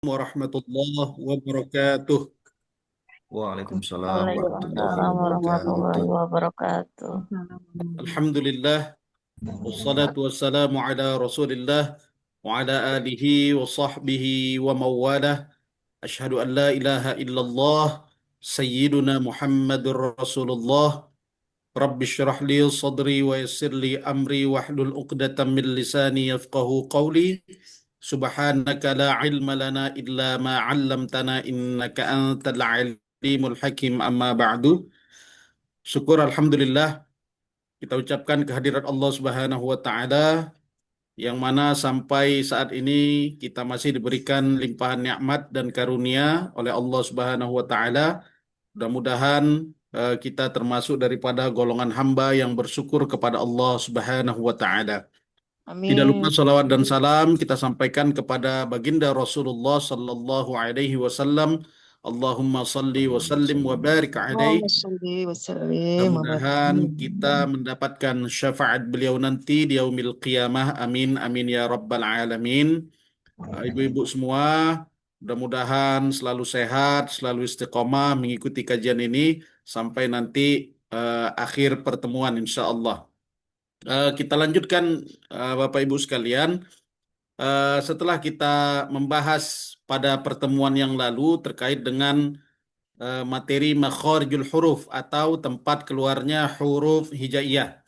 Warahmatullahi wabarakatuh. Waalaikumsalam warahmatullahi Waalaikumsalam warahmatullahi wabarakatuh. wabarakatuh. Alhamdulillah, wassalatu wassalamu ala Rasulillah wa ala alihi wa sahbihi wa mawalah. Asyhadu an la ilaha illallah sayyiduna Muhammadur Rasulullah. Rabbi syrah li sadri wa yassir li amri wahlul 'uqdatam min lisani yafqahu qawli. Subhanaka la ilma lana illa ma 'allamtana innaka antal alimul hakim amma ba'du. Syukur alhamdulillah kita ucapkan kehadirat Allah Subhanahu wa taala yang mana sampai saat ini kita masih diberikan limpahan nikmat dan karunia oleh Allah Subhanahu wa taala. Mudah-mudahan kita termasuk daripada golongan hamba yang bersyukur kepada Allah Subhanahu wa taala. Tidak lupa Amin. salawat dan salam kita sampaikan kepada baginda Rasulullah sallallahu alaihi wasallam. Allahumma salli wa Allahumma sallim wa shalli wa barik sallim. alaihi. Allahumma sholli wa sallim wa barik. Mudah-mudahan kita mendapatkan syafaat beliau nanti di yaumil qiyamah. Amin, amin ya rabbal alamin. Ibu-ibu semua, mudah-mudahan selalu sehat, selalu istiqomah mengikuti kajian ini sampai nanti akhir pertemuan insya Allah. Kita lanjutkan Bapak Ibu sekalian. Setelah kita membahas pada pertemuan yang lalu terkait dengan materi makharijul huruf atau tempat keluarnya huruf hijaiyah.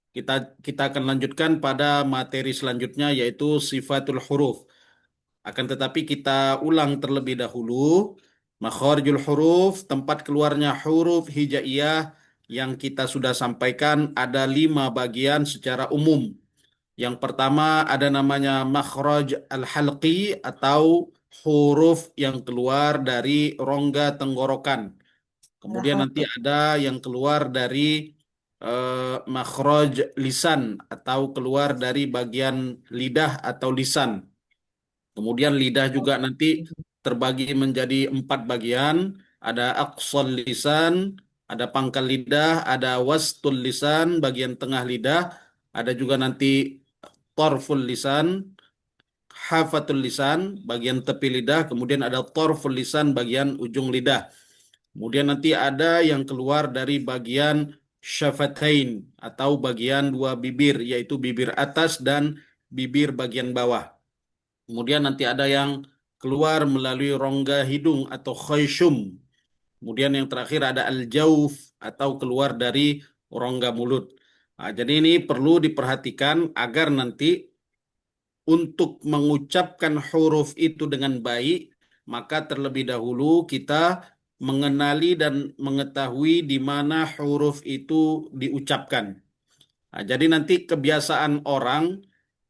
Kita kita akan lanjutkan pada materi selanjutnya yaitu sifatul huruf. Akan tetapi kita ulang terlebih dahulu makharijul huruf, tempat keluarnya huruf hijaiyah yang kita sudah sampaikan ada 5 bagian secara umum. Yang pertama ada namanya makhraj al-halqi atau huruf yang keluar dari rongga tenggorokan. Kemudian nanti ada yang keluar dari makhraj lisan atau keluar dari bagian lidah atau lisan. Kemudian lidah juga nanti terbagi menjadi 4 bagian. Ada aqsal lisan, ada pangkal lidah, ada wastul lisan, bagian tengah lidah, ada juga nanti torful lisan, hafatul lisan, bagian tepi lidah, kemudian ada torful lisan, bagian ujung lidah. Kemudian nanti ada yang keluar dari bagian syafatain atau bagian 2 bibir, yaitu bibir atas dan bibir bagian bawah. Kemudian nanti ada yang keluar melalui rongga hidung atau khayshum. Kemudian yang terakhir ada al-jauf atau keluar dari rongga mulut. Nah, jadi ini perlu diperhatikan agar nanti untuk mengucapkan huruf itu dengan baik, maka terlebih dahulu kita mengenali dan mengetahui di mana huruf itu diucapkan. Nah, jadi nanti kebiasaan orang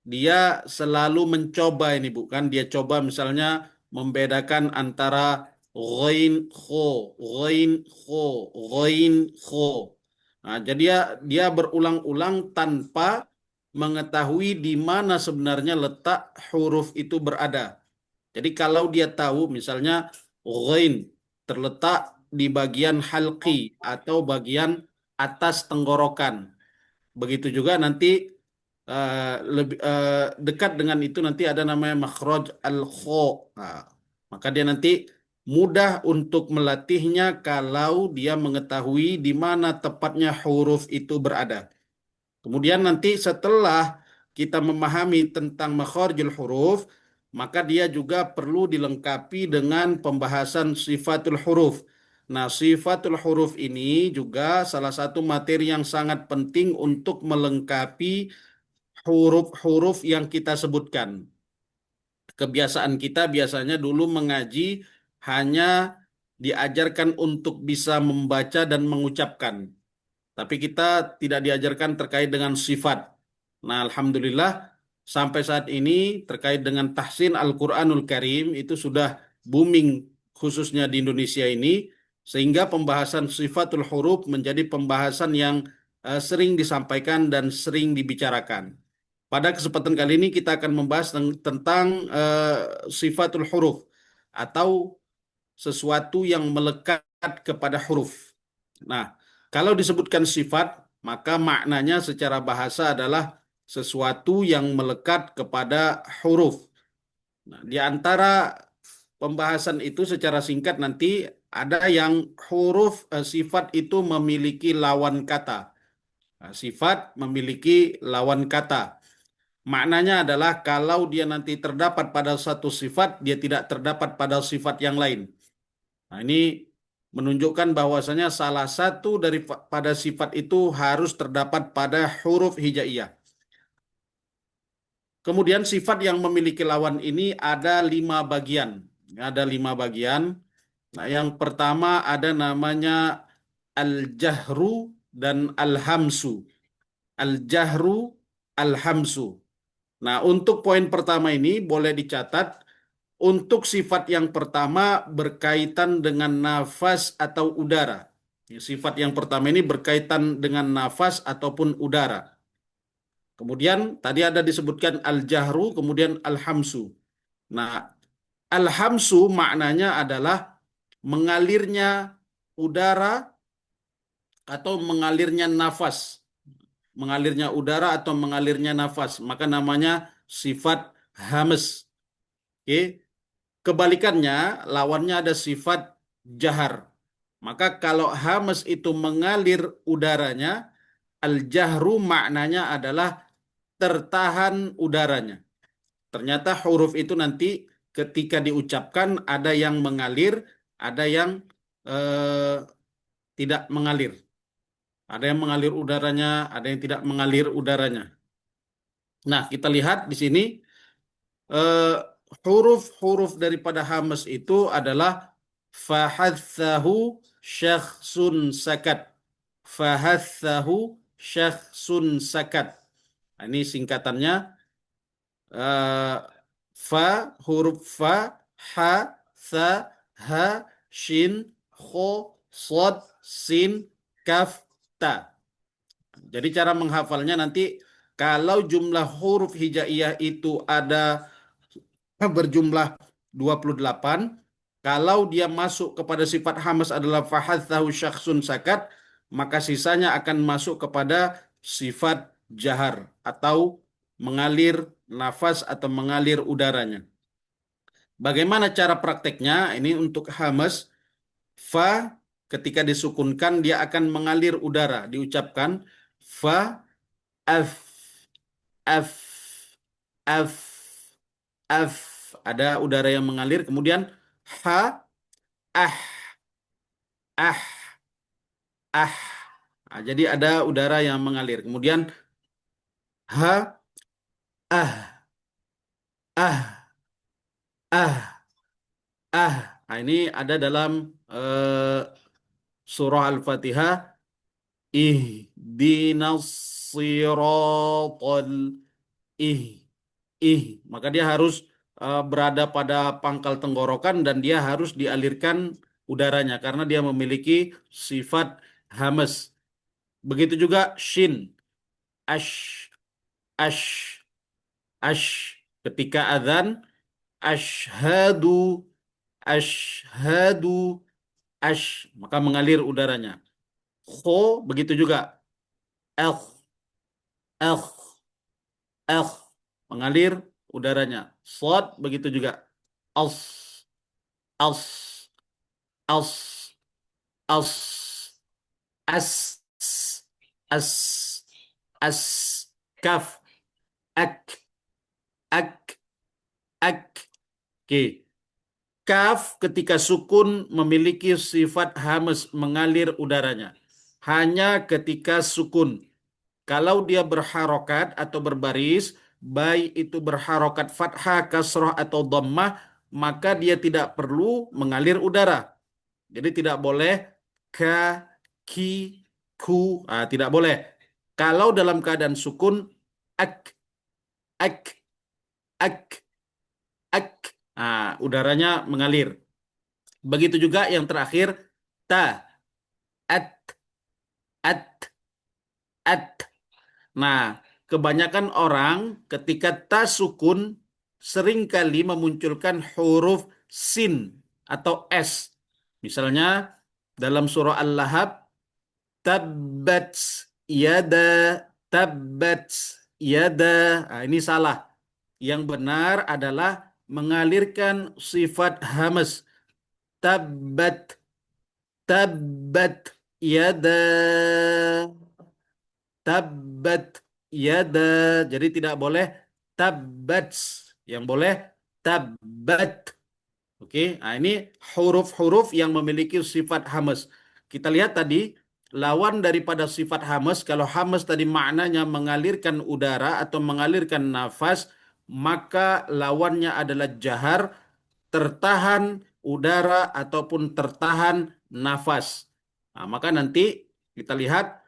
dia selalu mencoba ini bukan dia coba misalnya membedakan antara ghain kho, ghain kho, ghain kho. Nah, jadi dia berulang-ulang tanpa mengetahui di mana sebenarnya letak huruf itu berada. Jadi kalau dia tahu misalnya ghain terletak di bagian halqi atau bagian atas tenggorokan. Begitu juga nanti lebih dekat dengan itu nanti ada namanya makhraj al-kha. Nah, maka dia nanti mudah untuk melatihnya kalau dia mengetahui di mana tepatnya huruf itu berada. Kemudian nanti setelah kita memahami tentang makharijul huruf, maka dia juga perlu dilengkapi dengan pembahasan sifatul huruf. Nah, sifatul huruf ini juga salah satu materi yang sangat penting untuk melengkapi huruf-huruf yang kita sebutkan. Kebiasaan kita biasanya dulu mengaji hanya diajarkan untuk bisa membaca dan mengucapkan. Tapi kita tidak diajarkan terkait dengan sifat. Nah, alhamdulillah sampai saat ini terkait dengan tahsin Al-Qur'anul Karim itu sudah booming khususnya di Indonesia ini sehingga pembahasan sifatul huruf menjadi pembahasan yang sering disampaikan dan sering dibicarakan. Pada kesempatan kali ini kita akan membahas tentang sifatul huruf atau sesuatu yang melekat kepada huruf. Nah, kalau disebutkan sifat, maka maknanya secara bahasa adalah sesuatu yang melekat kepada huruf. Nah, di antara pembahasan itu secara singkat nanti ada yang huruf sifat itu memiliki lawan kata. Nah, sifat memiliki lawan kata. Maknanya adalah kalau dia nanti terdapat pada satu sifat, dia tidak terdapat pada sifat yang lain. Nah, ini menunjukkan bahwasanya salah satu pada sifat itu harus terdapat pada huruf hijaiyah. Kemudian sifat yang memiliki lawan ini ada 5 bagian. Ada 5 bagian. Nah, yang pertama ada namanya al-jahru dan al-hamsu. Al-jahru, al-hamsu. Nah, untuk poin pertama ini boleh dicatat, untuk sifat yang pertama berkaitan dengan nafas atau udara. Sifat yang pertama ini berkaitan dengan nafas ataupun udara. Kemudian tadi ada disebutkan al-jahru, kemudian al-hamsu. Nah, al-hamsu maknanya adalah mengalirnya udara atau mengalirnya nafas. Mengalirnya udara atau mengalirnya nafas. Maka namanya sifat hamas. Oke. Kebalikannya, lawannya ada sifat jahar. Maka kalau hamas itu mengalir udaranya, al-jahru maknanya adalah tertahan udaranya. Ternyata huruf itu nanti ketika diucapkan ada yang mengalir, ada yang eh, tidak mengalir. Ada yang mengalir udaranya, ada yang tidak mengalir udaranya. Nah, kita lihat di sini eh, huruf-huruf daripada hamas itu adalah fahathahu syakhsun sakat. Fahathahu syakhsun sakat. Nah, ini singkatannya eh, fa, huruf fa, ha, tha, ha, shin, kho, sod, sin, kaf, ta. Jadi cara menghafalnya nanti kalau jumlah huruf hijaiyah itu ada berjumlah 28, kalau dia masuk kepada sifat hamas adalah fahathahu syakhsun sakat, maka sisanya akan masuk kepada sifat jahar atau mengalir nafas atau mengalir udaranya. Bagaimana cara prakteknya? Ini untuk hamas, fa ketika disukunkan dia akan mengalir udara, diucapkan fa, af, af, af, af. Ada udara yang mengalir, kemudian ha, ah, ah, ah. Nah, jadi ada udara yang mengalir. Kemudian ha, ah, ah, ah, ah. Nah, ini ada dalam eh, surah Al-Fatihah. Ihdinas siratal ih ih. Maka dia harus berada pada pangkal tenggorokan dan dia harus dialirkan udaranya karena dia memiliki sifat hamas. Begitu juga shin, ash, ash, ash. Ketika azan, ashhadu, ashhadu, ash. Maka mengalir udaranya. Kho, begitu juga. Elh, elh, elh. Mengalir udaranya. Sod, begitu juga. Als, als, als, als. As, as, as. Kaf, ak, ak, ak. Oke. Kaf ketika sukun memiliki sifat hamas mengalir udaranya. Hanya ketika sukun. Kalau dia berharokat atau berbaris, baik itu berharokat fathah, kasroh, atau dhammah, maka dia tidak perlu mengalir udara. Jadi tidak boleh ka, ki, ku, tidak boleh. Kalau dalam keadaan sukun, ak, ak, ak, ak, udaranya mengalir. Begitu juga yang terakhir, ta, at, at, at. Nah, kebanyakan orang ketika ta sukun seringkali memunculkan huruf sin atau s. Misalnya dalam surah Al-Lahab, tabbat yada, tabbat yada. Nah, ini salah. Yang benar adalah mengalirkan sifat hamas. Tabbat, tabbat, yada, tabbat, yada. Jadi tidak boleh tabbats. Yang boleh tabbat. Oke, nah ini huruf-huruf yang memiliki sifat hamas. Kita lihat tadi, lawan daripada sifat hamas, kalau hamas tadi maknanya mengalirkan udara atau mengalirkan nafas, maka lawannya adalah jahar, tertahan udara ataupun tertahan nafas. Nah, maka nanti kita lihat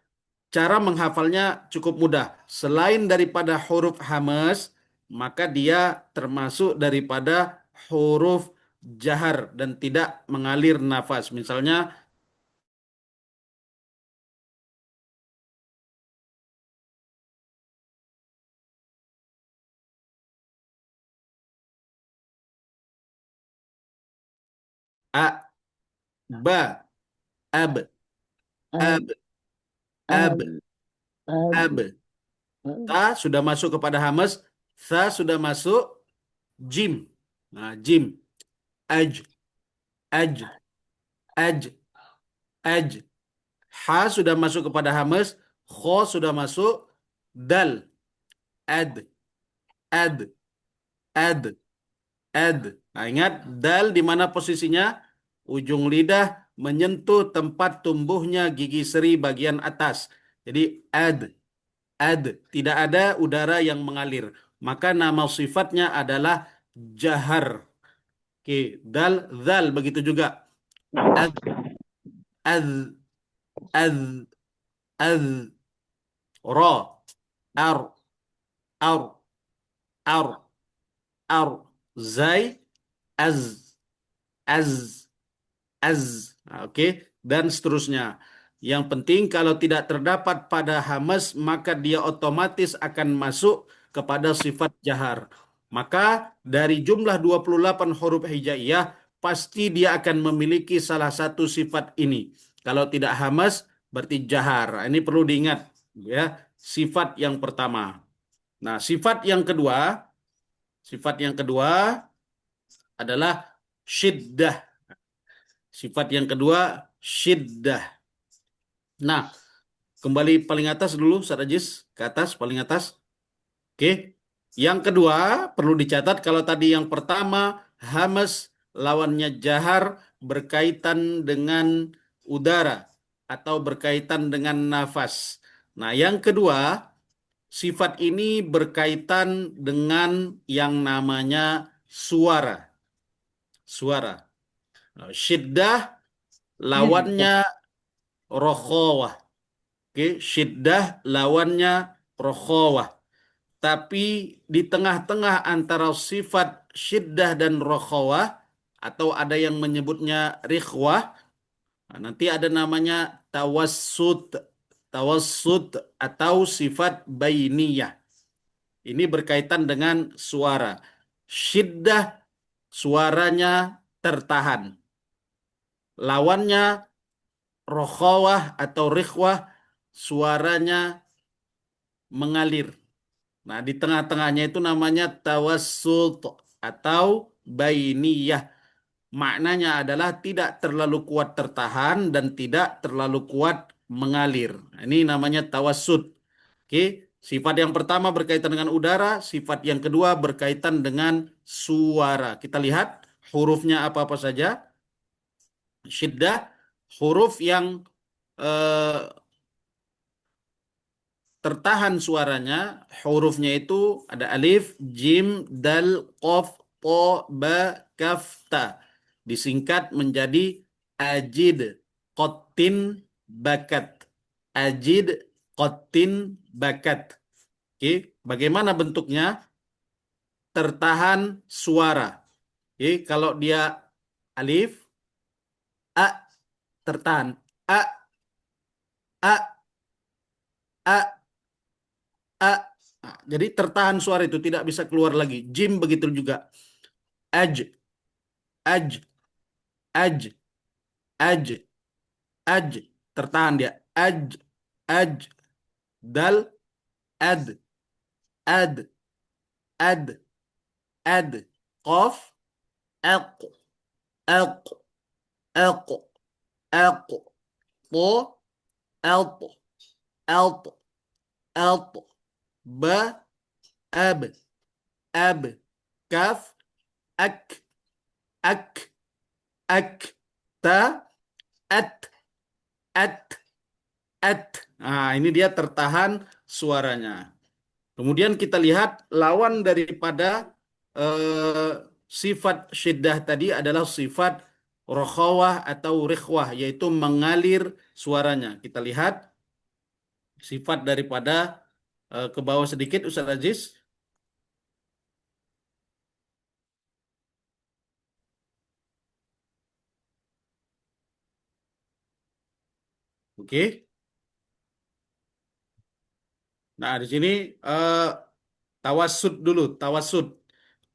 cara menghafalnya cukup mudah. Selain daripada huruf hamas, maka dia termasuk daripada huruf jahar dan tidak mengalir nafas. Misalnya a, ba, ab, Ab, ab, ab, ab, ab, ab. ab. Ta sudah masuk kepada hamas, sa sudah masuk jim. Nah, jim, aj, aj, aj, aj. Ha sudah masuk kepada hamas, kho sudah masuk dal, ad, ad, ad, ad. Nah, ingat dal di mana posisinya? Ujung lidah menyentuh tempat tumbuhnya gigi seri bagian atas. Jadi ad, ad. Tidak ada udara yang mengalir. Maka nama sifatnya adalah jahar. Oke, dal, zal begitu juga. Ad, ad, ad, ad, ra, ar, ar, ar, ar, zai, az, az, az. Nah, oke, dan seterusnya. Yang penting kalau tidak terdapat pada hamas, maka dia otomatis akan masuk kepada sifat jahar. Maka dari jumlah 28 huruf hijaiyah, pasti dia akan memiliki salah satu sifat ini. Kalau tidak hamas, berarti jahar. Ini perlu diingat, ya. Sifat yang pertama. Nah, sifat yang kedua adalah syiddah. Sifat yang kedua, syiddah. Nah, kembali paling atas dulu, Sarajis. Ke atas, paling atas. Oke. Yang kedua, perlu dicatat kalau tadi yang pertama, hamas, lawannya jahar, berkaitan dengan udara atau berkaitan dengan nafas. Nah, yang kedua, sifat ini berkaitan dengan yang namanya suara. Suara. Nah, syiddah Syiddah. lawannya rokhawah. Oke, syiddah lawannya rokhawah. Tapi di tengah-tengah antara sifat syiddah dan rokhawah, atau ada yang menyebutnya rikhwah, nah, nanti ada namanya tawassut. Tawassut atau sifat bainiyah. Ini berkaitan dengan suara. Syiddah suaranya tertahan. Lawannya rokhawah atau rikhwah suaranya mengalir. Nah, di tengah-tengahnya itu namanya tawassut atau bainiyah. Maknanya adalah tidak terlalu kuat tertahan dan tidak terlalu kuat mengalir. Nah, ini namanya tawassut. Oke, sifat yang pertama berkaitan dengan udara, sifat yang kedua berkaitan dengan suara. Kita lihat hurufnya apa-apa saja. Syiddah, huruf yang eh, tertahan suaranya, hurufnya itu ada alif, jim, dal, qaf, to, ba, kaf, ta. Disingkat menjadi ajid, qatin, bakat. Ajid, qatin, bakat. Oke, bagaimana bentuknya? Tertahan suara. Oke, kalau dia alif, a, tertahan. A, a, a, a. Nah, jadi tertahan suara itu tidak bisa keluar lagi. Jim begitu juga. Aj, aj, aj, aj, aj. Tertahan dia. Aj, aj. Dal, ad, ad, ad, ad. Qaf, aq, aq, aq, aq, to, alt, alt, alt, ba, ab, ab, kaf, ak, ak, ak, ta, at, at, at. Nah, ini dia tertahan suaranya. Kemudian kita lihat lawan daripada eh, sifat syiddah tadi adalah sifat rokhawah atau rikhwah, yaitu mengalir suaranya. Kita lihat sifat daripada ke bawah sedikit, Ustaz Aziz. Oke. Nah, di sini eh, tawassud dulu, tawassud.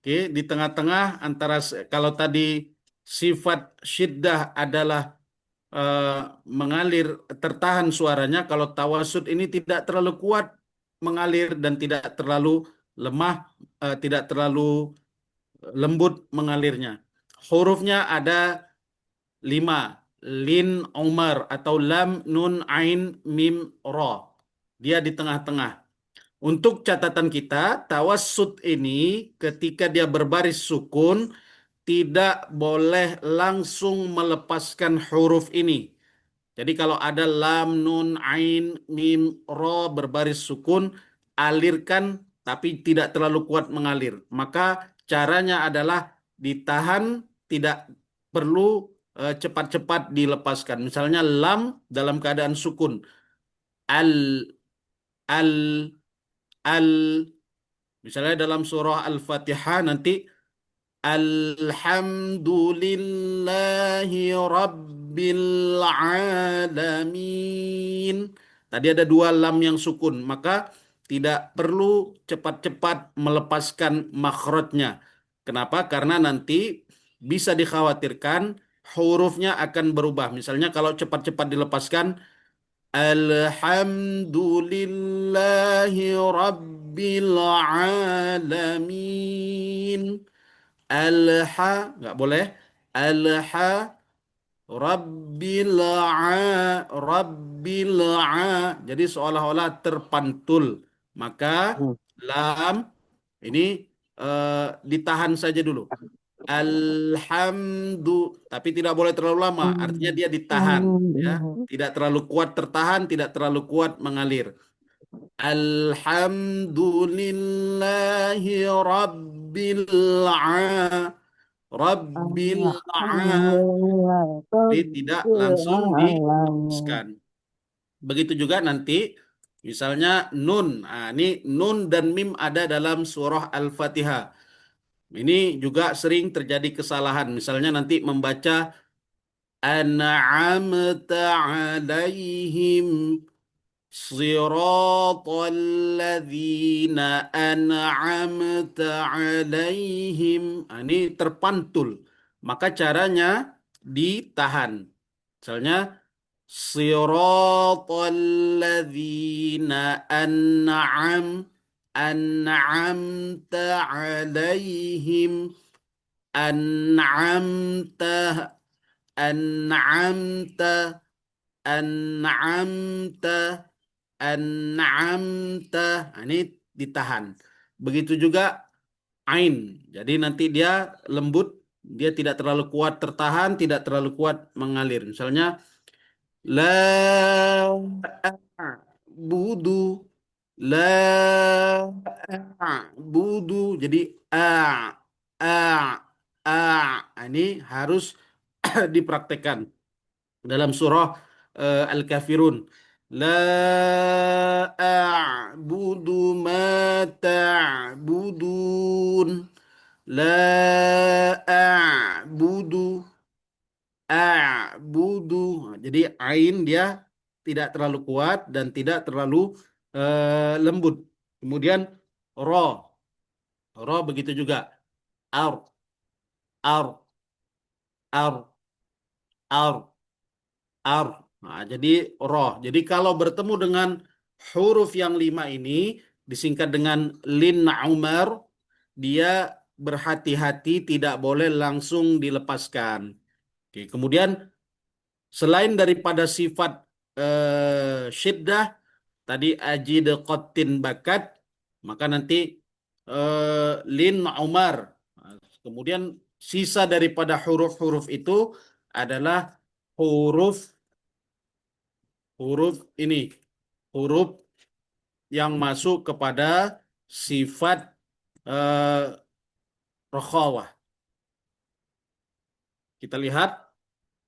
Oke, di tengah-tengah antara kalau tadi sifat syiddah adalah eh, mengalir tertahan suaranya, kalau tawassud ini tidak terlalu kuat mengalir dan tidak terlalu lemah, tidak terlalu lembut mengalirnya. Hurufnya ada 5. Lin, Umar atau lam, nun, ain, mim, ro. Dia di tengah-tengah. Untuk catatan kita, tawassut ini ketika dia berbaris sukun tidak boleh langsung melepaskan huruf ini. Jadi kalau ada lam, nun, ain, mim, ro berbaris sukun, alirkan tapi tidak terlalu kuat mengalir. Maka caranya adalah ditahan, tidak perlu cepat-cepat dilepaskan. Misalnya lam dalam keadaan sukun. Al, al, al. Misalnya dalam surah Al-Fatihah nanti Alhamdulillahi Rabbil Alamin. Tadi ada 2 lam yang sukun, maka tidak perlu cepat-cepat melepaskan makhrajnya. Kenapa? Karena nanti bisa dikhawatirkan hurufnya akan berubah. Misalnya kalau cepat-cepat dilepaskan Alhamdulillahi Rabbil Alamin. Alha nggak boleh. Alha Rabbil Rabbil Jadi seolah-olah terpantul. Maka Hmm. lam ini ditahan saja dulu. Alhamdu, tapi tidak boleh terlalu lama. Artinya dia ditahan, ya. Tidak terlalu kuat tertahan, tidak terlalu kuat mengalir. Alhamdulillahi Rabbil Rabbil Jadi tidak langsung dilepaskan. Begitu juga nanti, misalnya nun. Nah, ini nun dan mim ada dalam surah Al-Fatihah. Ini juga sering terjadi kesalahan. Misalnya nanti membaca an'amta alaihim siratal ladzina an'amta alaihim. Nah, ini terpantul. Maka caranya ditahan. Misalnya siratal ladzina an'amta alaihim an'amta an'amta an'amta an'amta. Nah, ini ditahan. Begitu juga ain. Jadi nanti dia lembut, dia tidak terlalu kuat tertahan, tidak terlalu kuat mengalir. Misalnya la budu la budu. Jadi a a a. Nah, ini harus dipraktekkan dalam surah Al-Kafirun. La a'budu ma ta'budun. La a'budu a'budu. Jadi ain dia tidak terlalu kuat dan tidak terlalu lembut. Kemudian ro. Ro begitu juga. Ar, ar, ar, ar. Ar. Nah, jadi roh. Jadi kalau bertemu dengan huruf yang 5 ini disingkat dengan lin Umar, dia berhati-hati, tidak boleh langsung dilepaskan. Oke, kemudian selain daripada sifat syiddah tadi ajid qatin bakat, maka nanti lin Umar. Kemudian sisa daripada huruf-huruf itu adalah huruf huruf ini, huruf yang masuk kepada sifat eh, rokhawah. Kita lihat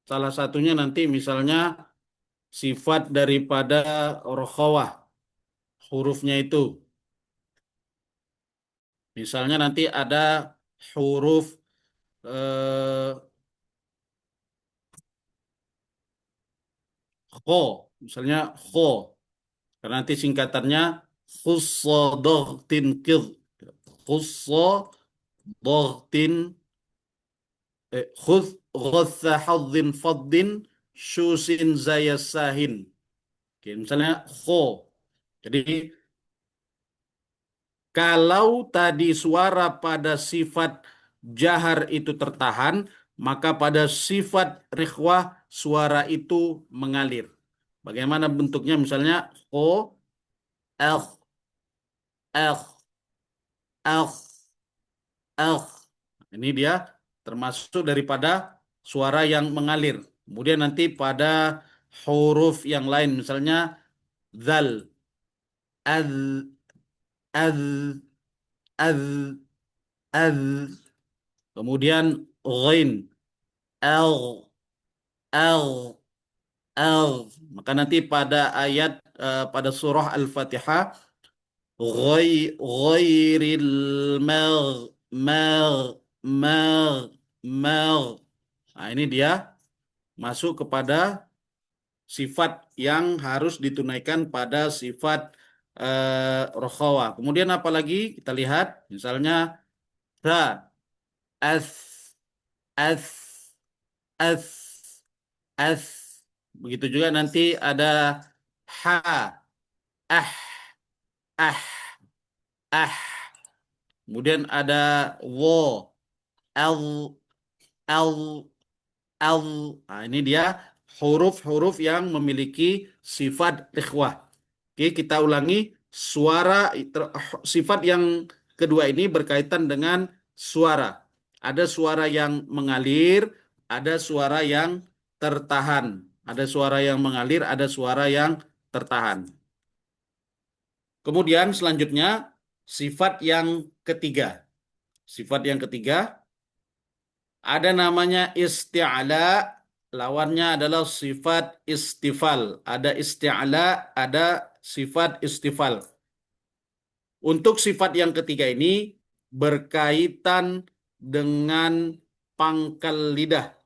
salah satunya nanti misalnya sifat daripada rokhawah, hurufnya itu. Misalnya nanti ada huruf eh, kho, misalnya kho, karena nanti singkatannya khussadogtin kid, khussadogtin khudh ghatha hadzin faddin syusin zayasahin. Oke, misalnya kho. Jadi kalau tadi suara pada sifat jahar itu tertahan, maka pada sifat rikhwah suara itu mengalir. Bagaimana bentuknya? Misalnya o, l, l, l, l. Ini dia termasuk daripada suara yang mengalir. Kemudian nanti pada huruf yang lain, misalnya zal, az, az, az, az. Kemudian ghain, al, al, al. Maka nanti pada ayat pada surah Al-Fatihah ghairil mag mag mag mag. Nah, ini dia masuk kepada sifat yang harus ditunaikan pada sifat rokhawah. Kemudian apalagi kita lihat misalnya ra, as, as, as, as. Begitu juga nanti ada ha, ah, ah, ah. Kemudian ada wo, l, l, l. Nah, ini dia huruf-huruf yang memiliki sifat ikhwah. Oke, kita ulangi suara sifat yang kedua ini berkaitan dengan suara. Ada suara yang mengalir, ada suara yang tertahan. Ada suara yang mengalir, ada suara yang tertahan. Kemudian selanjutnya sifat yang ketiga. Sifat yang ketiga ada namanya isti'la, lawannya adalah sifat istifal. Ada isti'la, ada sifat istifal. Untuk sifat yang ketiga ini berkaitan dengan pangkal lidah.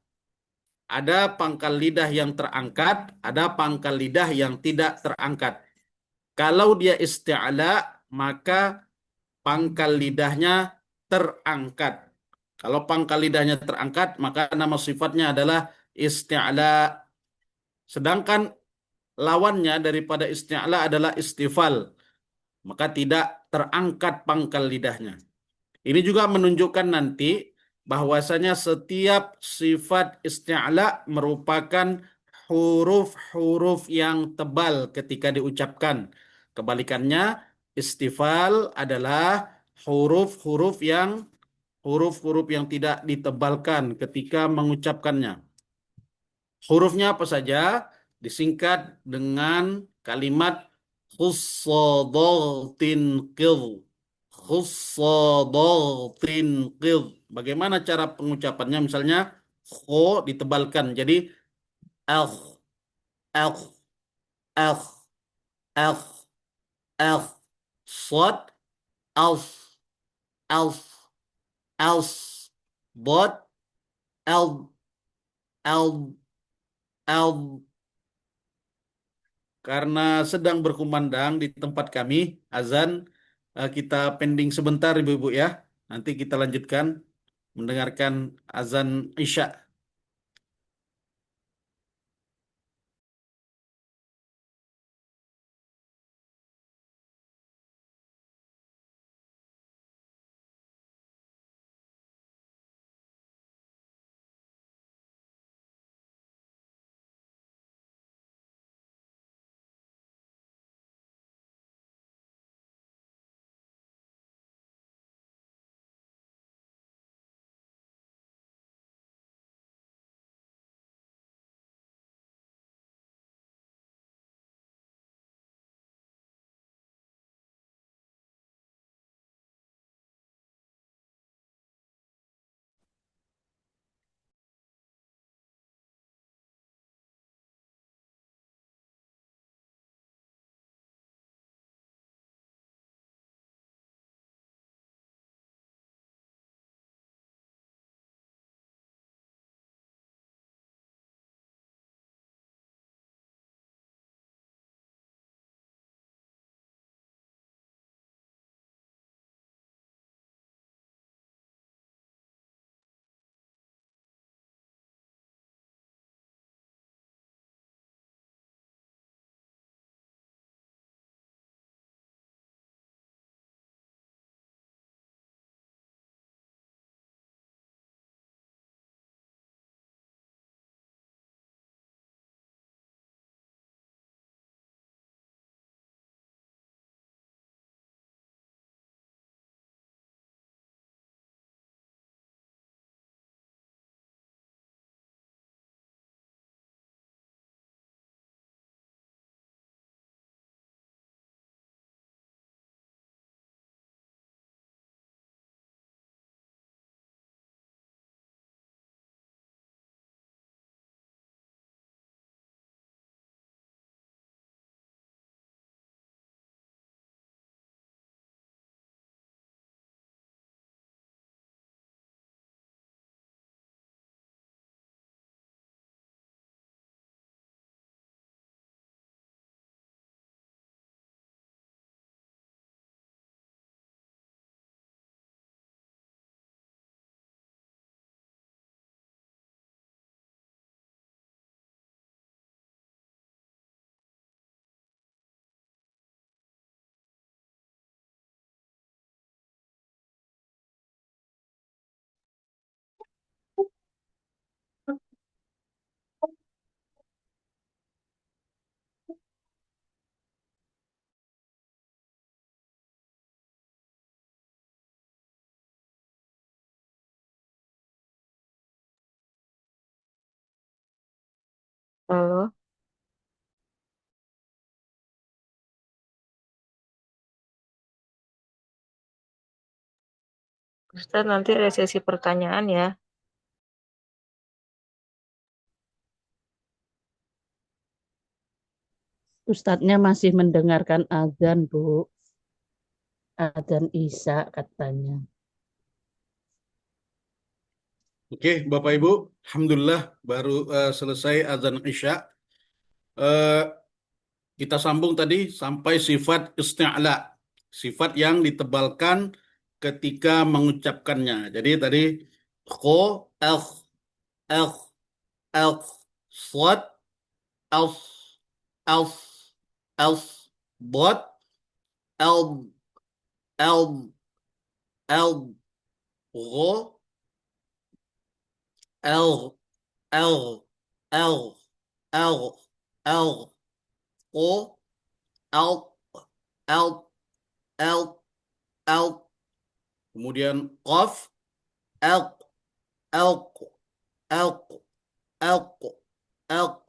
Ada pangkal lidah yang terangkat, ada pangkal lidah yang tidak terangkat. Kalau dia isti'la, maka pangkal lidahnya terangkat. Kalau pangkal lidahnya terangkat, maka nama sifatnya adalah isti'la. Sedangkan lawannya daripada isti'la adalah istifal, maka tidak terangkat pangkal lidahnya. Ini juga menunjukkan nanti bahwasanya setiap sifat isti'la merupakan huruf-huruf yang tebal ketika diucapkan. Kebalikannya, istifal adalah huruf-huruf yang tidak ditebalkan ketika mengucapkannya. Hurufnya apa saja? Disingkat dengan kalimat khussadatin qidh. Khussadatin qidh. Bagaimana cara pengucapannya? Misalnya kho ditebalkan jadi al, al, al, al, al. Sod al, al, al. Bod al, al, al. Karena sedang berkumandang di tempat kami, azan, kita pending sebentar Ibu-ibu ya. Nanti kita lanjutkan mendengarkan azan Isya. Ustaz, nanti ada sesi pertanyaan ya. Ustadznya masih mendengarkan azan, Bu. Azan Isya katanya. Oke, Bapak Ibu, Alhamdulillah baru selesai azan Isya. Eh, kita sambung tadi sampai sifat isti'la, sifat yang ditebalkan ketika mengucapkannya. Jadi tadi kho, elf, elf, elf, swat, elf, elf, elf, bot, elb, elb, elb, gho, elg, elg, elg, elg, elg, o, elp, elp, elp, elp, kemudian qaf, elq, elq, elq, elq, elq,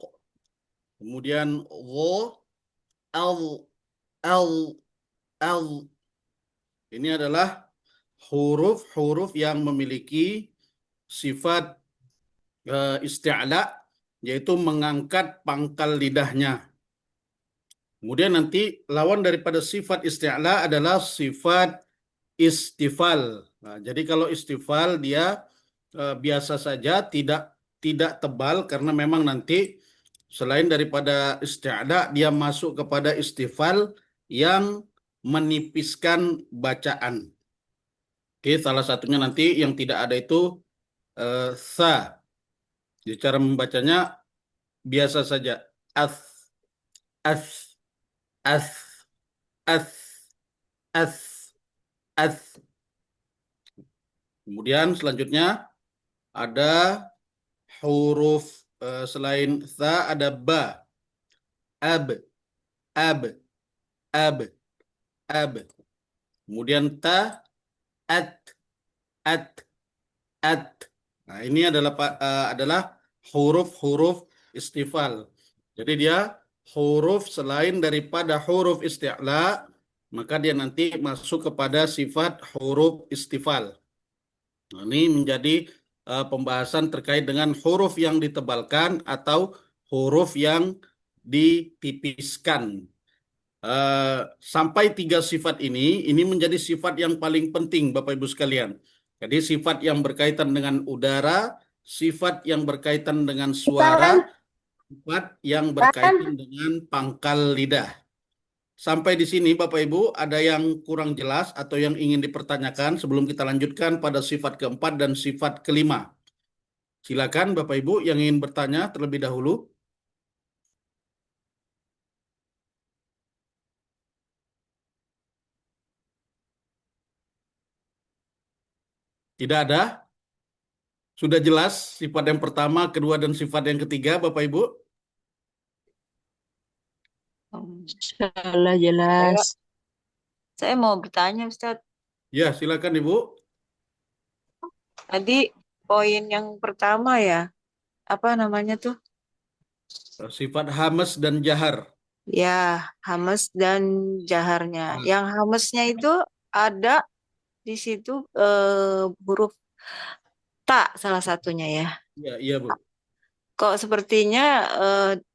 kemudian gho, el, el, el. Ini adalah huruf-huruf yang memiliki sifat isti'la, yaitu mengangkat pangkal lidahnya. Kemudian nanti lawan daripada sifat isti'la adalah sifat istifal. Nah, jadi kalau istifal dia biasa saja, tidak tebal, karena memang nanti selain daripada isti'la dia masuk kepada istifal yang menipiskan bacaan. Oke, salah satunya nanti yang tidak ada itu sa. Jadi cara membacanya biasa saja. As, as, as, as, as, as. Kemudian selanjutnya ada huruf selain sa ada ba, ab, ab, ab, ab. Kemudian ta, at, at, at. Nah, ini adalah huruf-huruf istifal. Jadi dia huruf selain daripada huruf isti'la, maka dia nanti masuk kepada sifat huruf istifal. Nah, ini menjadi pembahasan terkait dengan huruf yang ditebalkan atau huruf yang ditipiskan. Sampai 3 sifat ini menjadi sifat yang paling penting, Bapak Ibu sekalian. Jadi sifat yang berkaitan dengan udara, sifat yang berkaitan dengan suara, sifat yang berkaitan dengan pangkal lidah. Sampai di sini Bapak Ibu, ada yang kurang jelas atau yang ingin dipertanyakan sebelum kita lanjutkan pada sifat keempat dan sifat kelima? Silakan Bapak Ibu yang ingin bertanya terlebih dahulu. Tidak ada? Sudah jelas sifat yang pertama, kedua, dan sifat yang ketiga, Bapak Ibu? Insyaallah jelas. Saya mau bertanya, Ustaz. Ya, silakan Ibu. Tadi poin yang pertama ya, apa namanya tuh? Sifat hamas dan jahar. Ya, hamas dan jaharnya. Nah, Yang hamesnya itu ada di situ huruf ta salah satunya ya. iya, iya Bu. Kok sepertinya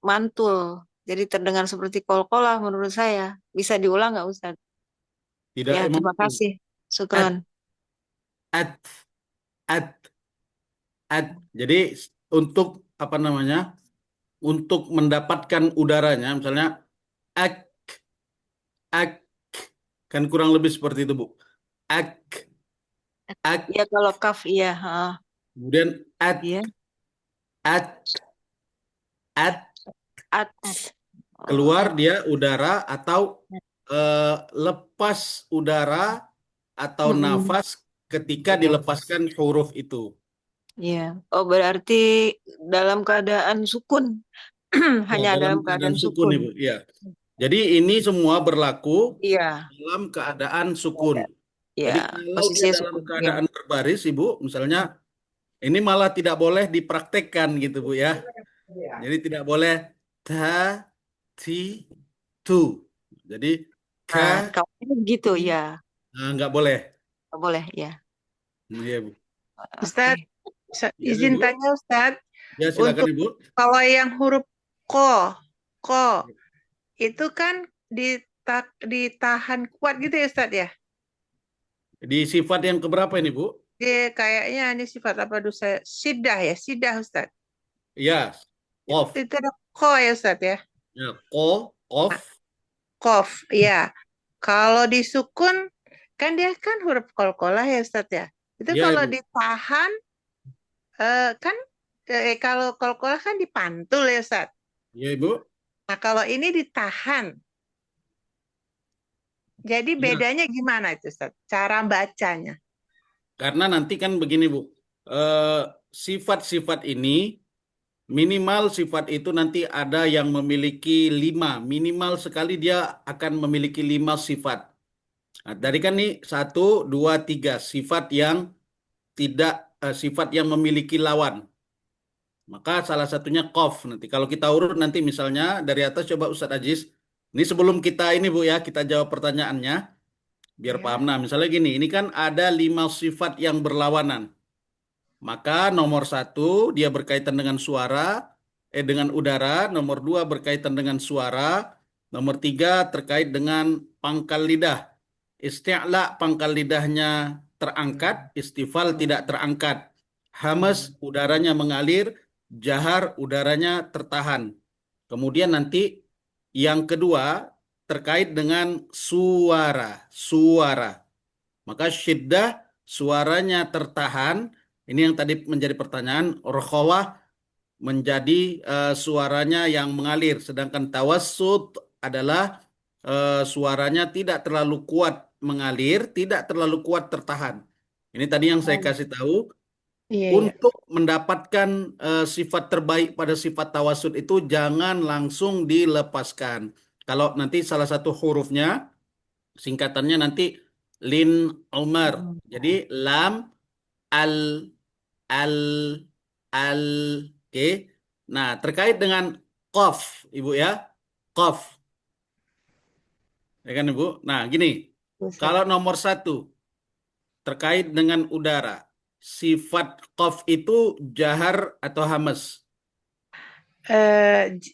mantul. Jadi terdengar seperti kol-kolah menurut saya. Bisa diulang nggak Ustaz? Tidak Ya, emang terima kasih. at, Syukran. at, at, at. Jadi untuk apa namanya? Untuk mendapatkan udaranya, misalnya ak, ak, kan kurang lebih seperti itu Bu. Ak, ak, Ya kalau kaf iya, kemudian at, iya. at, at, At. keluar dia udara atau lepas udara atau Mm-mm. nafas ketika dilepaskan huruf itu. Iya. Oh, berarti dalam keadaan sukun. Ya, Hanya dalam dalam keadaan keadaan sukun sukun. Ibu. Ya. Jadi ini semua berlaku Iya, dalam keadaan sukun. iya. Jadi kalau dia Posisinya dalam sukun. Iya. keadaan berbaris Ibu, misalnya ini malah tidak boleh dipraktekkan gitu Bu ya. Jadi tidak boleh ta, ti, tu. Jadi ka, Nah, kalau gitu ti, ya. nggak boleh. Nggak boleh ya. Iya, Bu. Ustaz, Ya, izin Ibu. tanya Ustaz, Ya, silakan untuk Ibu. kalau yang huruf ko itu kan ditahan kuat gitu ya Ustaz ya? Di sifat yang keberapa ini, Bu? Kayaknya ini sifat apa dulu saya? Sidah Ustaz. Ya, kof. Itu ada ko ya Ustaz ya? Ya, kof. Kof, ya. Kalau disukun kan dia kan huruf kolkolah ya Ustaz ya. Itu Ya, kalau Ibu. ditahan kan kalau kolkolah kan dipantul ya Ustaz. Ya, Ibu. Nah, kalau ini ditahan. Jadi Ya, bedanya gimana itu Ustaz? Cara bacanya. karena nanti kan begini, Bu. Sifat-sifat ini, minimal sifat itu nanti ada yang memiliki 5. Minimal sekali dia akan memiliki 5 sifat. Nah, dari kan nih 1, 2, 3 sifat yang sifat yang memiliki lawan. Maka salah satunya qaf. Nanti kalau kita urut nanti misalnya dari atas coba Ustadz Aziz. Ini sebelum kita ini Bu ya, kita jawab pertanyaannya biar Ya. paham. Nah, misalnya gini, ini kan ada 5 sifat yang berlawanan. Maka nomor 1 dia berkaitan dengan suara, dengan udara. Nomor 2 berkaitan dengan suara. Nomor 3 terkait dengan pangkal lidah. Isti'la pangkal lidahnya terangkat, istifal tidak terangkat. Hamas udaranya mengalir, jahar udaranya tertahan. Kemudian nanti yang kedua terkait dengan suara. Suara. Maka syiddah suaranya tertahan. Ini yang tadi menjadi pertanyaan. Rokhawah menjadi suaranya yang mengalir. Sedangkan tawassut adalah suaranya tidak terlalu kuat mengalir, tidak terlalu kuat tertahan. Ini tadi yang saya kasih tahu. Iya, iya. Untuk mendapatkan sifat terbaik pada sifat tawassut itu jangan langsung dilepaskan. Kalau nanti salah satu hurufnya, singkatannya nanti lin Umar. Jadi lam, al, al, al. Oke. Nah, terkait dengan qaf, Ibu ya. Qaf. Ya kan, Ibu? Nah, gini. Ustaz. Kalau nomor 1 terkait dengan udara. Sifat qaf itu jahar atau hamas?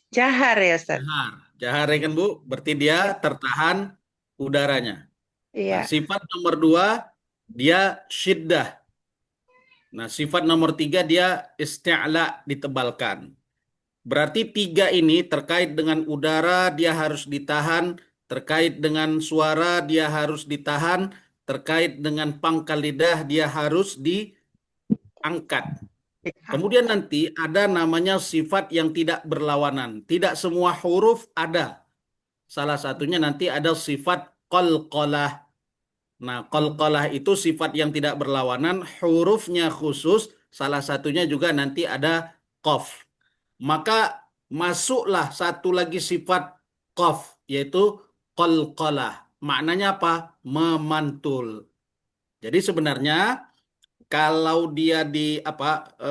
Jahar ya Ustaz. Jahar. Jahar ya kan, Bu? Berarti dia tertahan udaranya. Nah, Iya. sifat nomor 2 dia syiddah. Nah, sifat nomor 3 dia isti'la ditebalkan. Berarti 3 ini terkait dengan udara dia harus ditahan, terkait dengan suara dia harus ditahan, terkait dengan pangkal lidah dia harus diangkat. Kemudian nanti ada namanya sifat yang tidak berlawanan. Tidak semua huruf ada. Salah satunya nanti ada sifat qalqalah. Nah, qalqalah itu sifat yang tidak berlawanan, hurufnya khusus, salah satunya juga nanti ada qaf. Maka masuklah satu lagi sifat qaf, yaitu qalqalah. Maknanya apa? Memantul. Jadi sebenarnya kalau dia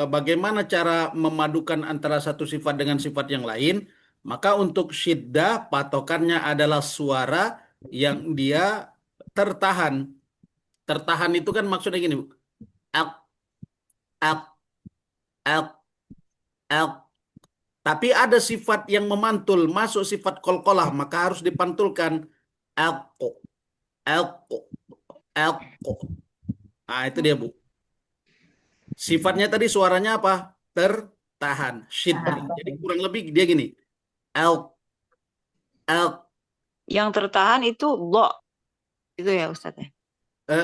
bagaimana cara memadukan antara satu sifat dengan sifat yang lain, maka untuk syiddah patokannya adalah suara yang dia tertahan. Tertahan itu kan maksudnya gini, Bu. Ak, ak, ak, ak. Tapi ada sifat yang memantul, masuk sifat kolkolah, maka harus dipantulkan. Ak, ak, ak. Nah, itu dia, Bu. Sifatnya tadi suaranya apa? Tertahan, syiddah. Jadi kurang lebih dia gini. Ak, ak, Yang tertahan itu lo. Itu ya Ustaz ya.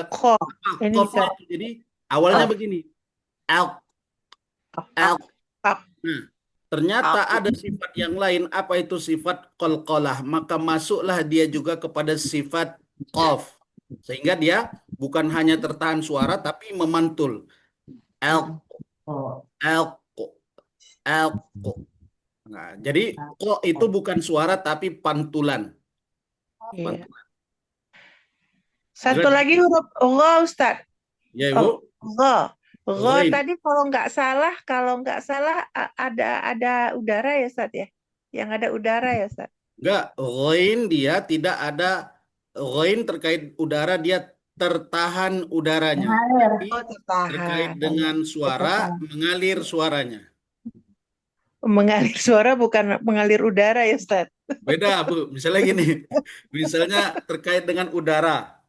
Ko. Ini Qafnya Ustaz. itu. Jadi awalnya Qaf. begini. Ak, Ak, ak. ak. Nah, ternyata Ak. ada sifat yang lain. Apa itu sifat qalqalah? Maka masuklah dia juga kepada sifat qaf. Sehingga dia bukan hanya tertahan suara, tapi memantul. Elq, elq, elq. Nah, jadi kok itu bukan suara, tapi pantulan. Iya. Pantulan. Satu Jelas? lagi huruf gho Ustaz. Ya, Ibu. Gho. Gho Ghain. tadi kalau nggak salah ada udara ya Ustaz ya? Yang ada udara ya Ustaz? Enggak, ghain dia tidak ada, ghain terkait udara dia tertahan udaranya, tapi Oh, terkait tertahan. dengan suara, mengalir suaranya. Mengalir suara bukan mengalir udara ya, Ustaz. Beda, Bu. Misalnya gini, misalnya terkait dengan udara.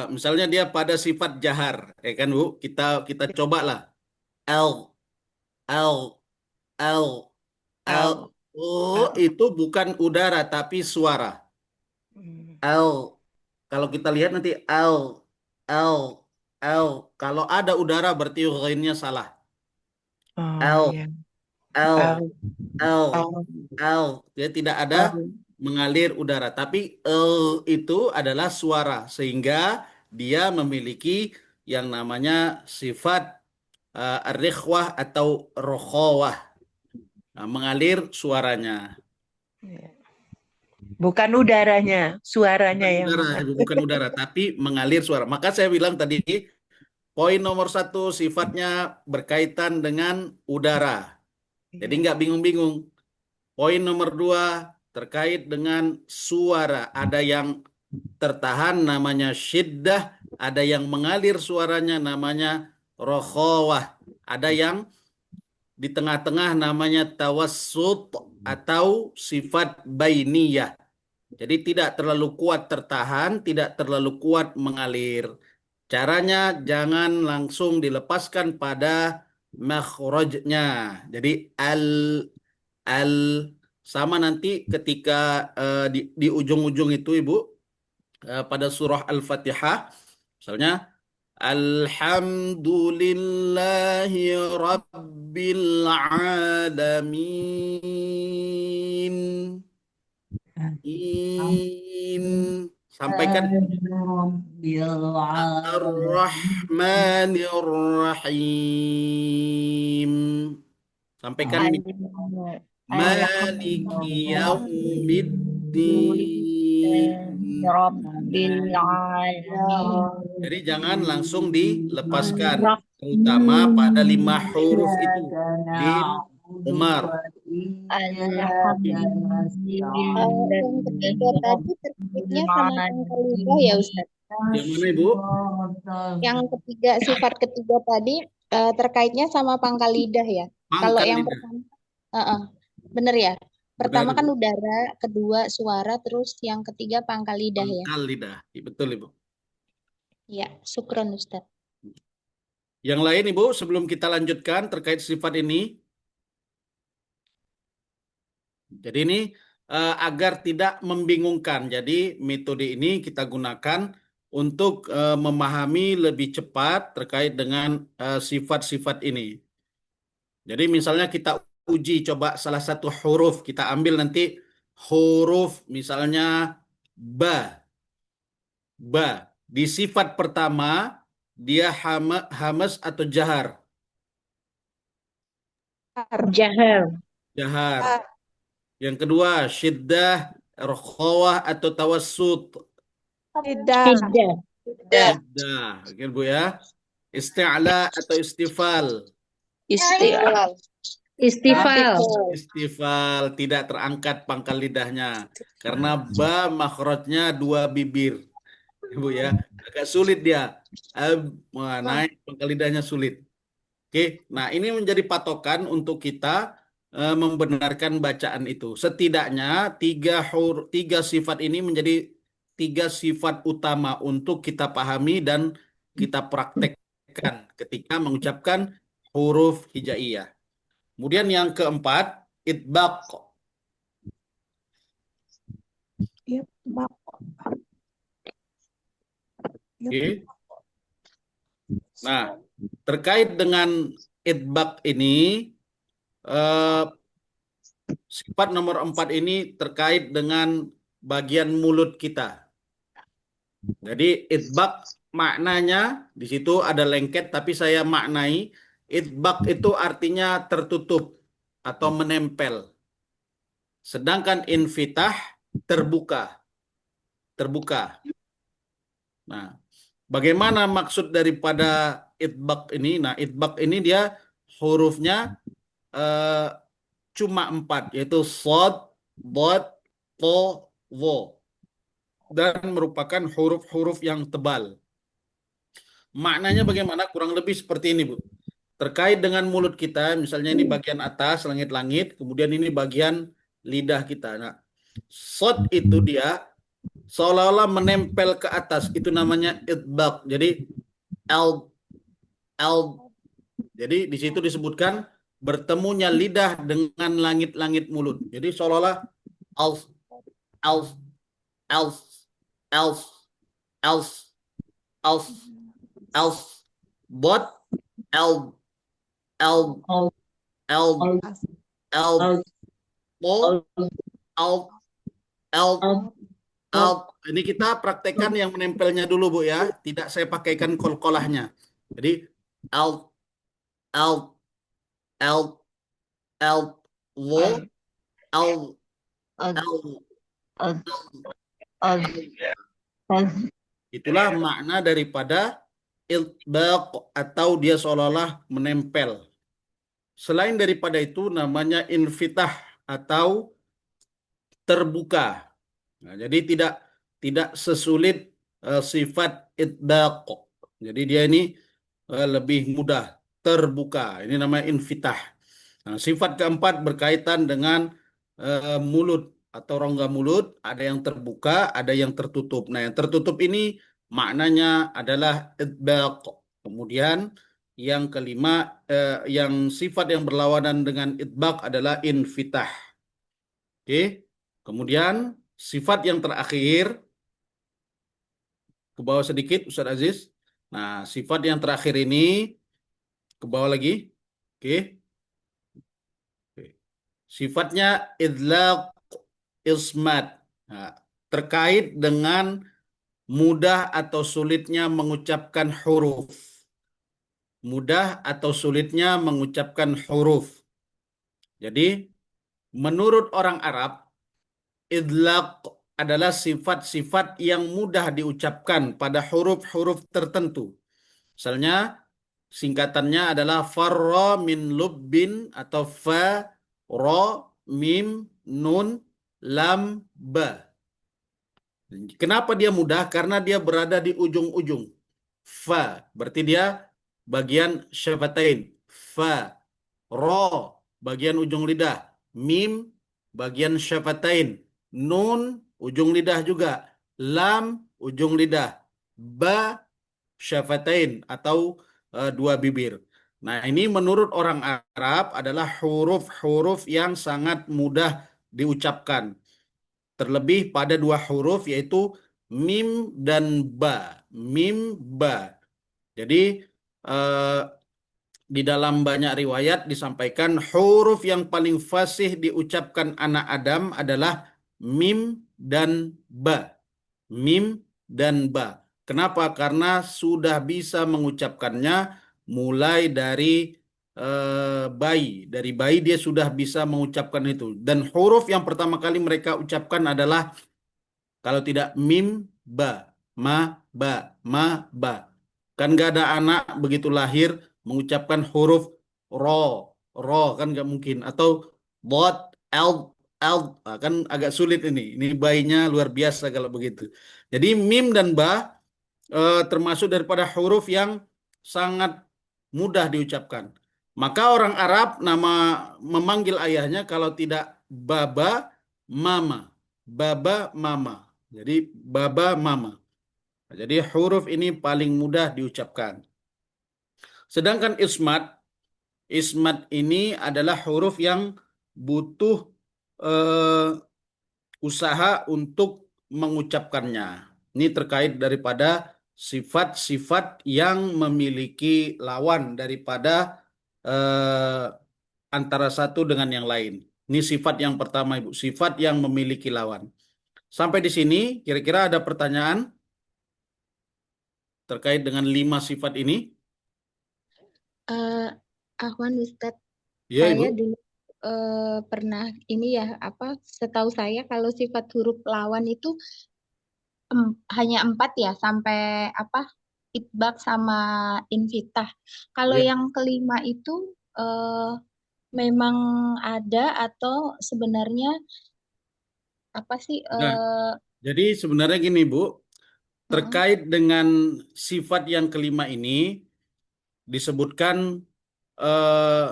Misalnya dia pada sifat jahar, ya kan, Bu? Kita cobalah. L, L, L, L. Al. Oh, Al. itu bukan udara, tapi suara. Hmm. L. Kalau kita lihat nanti L, L, L. Kalau ada udara berarti ghainnya salah. Oh L, iya. L, Al. L, Al. L. Dia tidak ada Al. mengalir udara, tapi itu adalah suara, sehingga dia memiliki yang namanya sifat ar-rikhwah atau rokhawah. Nah, mengalir suaranya. Iya. Bukan udaranya, suaranya Bukan yang udara, mengalir. bukan udara, tapi mengalir suara. Maka saya bilang tadi, poin nomor satu sifatnya berkaitan dengan udara. Jadi Iya. nggak bingung-bingung. Poin nomor dua terkait dengan suara. Ada yang tertahan namanya syiddah, ada yang mengalir suaranya namanya rokhawah, ada yang di tengah-tengah namanya tawassut atau sifat bainiyah. Jadi tidak terlalu kuat tertahan, tidak terlalu kuat mengalir. Caranya jangan langsung dilepaskan pada makhrajnya. Jadi al sama nanti ketika di ujung-ujung itu Ibu, pada surah Al-Fatihah misalnya Alhamdulillahi Rabbil Alamin. Sampaikan Ar-Rahmanir Rahim. Sampaikan Maliki Yaumiddin. Jadi jangan langsung dilepaskan, terutama pada 5 huruf itu. Lin, Umar. Yang ketiga tadi terkaitnya sama pangkal lidah ya Ustaz. Yang mana Ibu? Yang ketiga, sifat ketiga tadi terkaitnya sama pangkal lidah ya. Kalau Pangkal yang lidah. pertama, bener ya. Pertama Benar, kan Ibu. udara, kedua suara, terus yang ketiga pangkal lidah ya. Pangkal lidah. Betul, Ibu. Ya, syukron Ustaz. Yang lain, Ibu, sebelum kita lanjutkan terkait sifat ini. Jadi ini agar tidak membingungkan. Jadi metode ini kita gunakan untuk memahami lebih cepat terkait dengan sifat-sifat ini. Jadi misalnya kita uji coba salah satu huruf. Kita ambil nanti huruf misalnya ba. Ba. Di sifat pertama dia hamas atau jahar. Jahar. Jahar. Yang kedua syiddah, rokhawah atau tawassut. Tidak. Tidak. Syiddah. Oke, Bu ya. Isti'la atau istifal. Istifal. Istifal. Istifal, tidak terangkat pangkal lidahnya. Karena ba makhrajnya 2 bibir. Ibu ya, agak sulit dia. Naik pangkal lidahnya sulit. Oke, nah ini menjadi patokan untuk kita membenarkan bacaan itu. Setidaknya 3 sifat ini menjadi 3 sifat utama untuk kita pahami dan kita praktekkan ketika mengucapkan huruf hijaiyah. Kemudian yang keempat, itbaq. Oke. Nah, terkait dengan itbaq ini, sifat nomor 4 ini terkait dengan bagian mulut kita. Jadi itbaq maknanya di situ ada lengket, tapi saya maknai itbaq itu artinya tertutup atau menempel. Sedangkan infitah terbuka. Terbuka. Nah, bagaimana maksud daripada itbaq ini? Nah, itbaq ini dia hurufnya cuma 4, yaitu sod, dot, to, wo. dan merupakan huruf-huruf yang tebal. Maknanya bagaimana? Kurang lebih seperti ini, Bu. Terkait dengan mulut kita, misalnya ini bagian atas, langit-langit, kemudian ini bagian lidah kita. Nah, sod itu dia seolah-olah menempel ke atas, itu namanya itbaq. Jadi, al, al, jadi di situ disebutkan bertemunya lidah dengan langit-langit mulut. Jadi seolah-olah al, al, al, al, al, al, al, bot, el, el, el, el, po, el, el, el. Ini kita praktekkan yang menempelnya dulu, Bu ya. Tidak saya pakaikan kol-kolahnya. Jadi el, el, el, el, wo, el, el. Itulah makna daripada ilbaq atau dia seolah-olah menempel. Selain daripada itu namanya infitah atau terbuka. Nah, jadi tidak sesulit sifat itbaq. Jadi dia ini lebih mudah terbuka. Ini namanya infitah. Nah, sifat keempat berkaitan dengan mulut atau rongga mulut, ada yang terbuka, ada yang tertutup. Nah, yang tertutup ini maknanya adalah itbaq. Kemudian yang kelima, yang sifat yang berlawanan dengan itbaq adalah infitah. Oke. Kemudian sifat yang terakhir ke bawah sedikit, Ustaz Aziz. Nah, sifat yang terakhir ini ke bawah lagi. Oke. Sifatnya idlaq ismat. Nah, terkait dengan mudah atau sulitnya mengucapkan huruf. Mudah atau sulitnya mengucapkan huruf. Jadi, menurut orang Arab, idlaq adalah sifat-sifat yang mudah diucapkan pada huruf-huruf tertentu. Misalnya, singkatannya adalah farra min lubbin atau fa, ro, mim, nun, lam, ba. Kenapa dia mudah? Karena dia berada di ujung-ujung. Fa, berarti dia bagian syafatain. Fa, ro, bagian ujung lidah. Mim, bagian syafatain. Nun, ujung lidah juga. Lam, ujung lidah. Ba, syafatain atau dua bibir. Nah, ini menurut orang Arab adalah huruf-huruf yang sangat mudah diucapkan. Terlebih pada dua huruf yaitu mim dan ba. Mim, ba. Jadi di dalam banyak riwayat disampaikan huruf yang paling fasih diucapkan anak Adam adalah mim dan ba. Mim dan ba. Kenapa? Karena sudah bisa mengucapkannya mulai dari bayi. Dari bayi dia sudah bisa mengucapkan itu. Dan huruf yang pertama kali mereka ucapkan adalah kalau tidak mim, ba. Ma, ba. Ma, ba. Kan gak ada anak begitu lahir mengucapkan huruf ro. Ro kan gak mungkin. Atau bot, el, kan agak sulit ini. Ini bayinya luar biasa kalau begitu. Jadi mim dan ba termasuk daripada huruf yang sangat mudah diucapkan. Maka orang Arab memanggil ayahnya kalau tidak baba, mama. Baba, mama. Jadi baba, mama. Jadi huruf ini paling mudah diucapkan. Sedangkan ismat ini adalah huruf yang butuh usaha untuk mengucapkannya. Ini terkait daripada sifat-sifat yang memiliki lawan daripada antara satu dengan yang lain. Ini sifat yang pertama, Ibu. Sifat yang memiliki lawan. Sampai di sini, kira-kira ada pertanyaan terkait dengan 5 sifat ini? Afwan Ustadz, Ya, saya Ibu. dulu pernah ini ya setahu saya kalau sifat huruf lawan itu hanya 4 ya sampai itbaq sama infitah. Kalau Ya. yang kelima itu memang ada atau sebenarnya apa sih Nah, Jadi sebenarnya gini Bu, Mm-mm. terkait dengan sifat yang kelima ini disebutkan eh,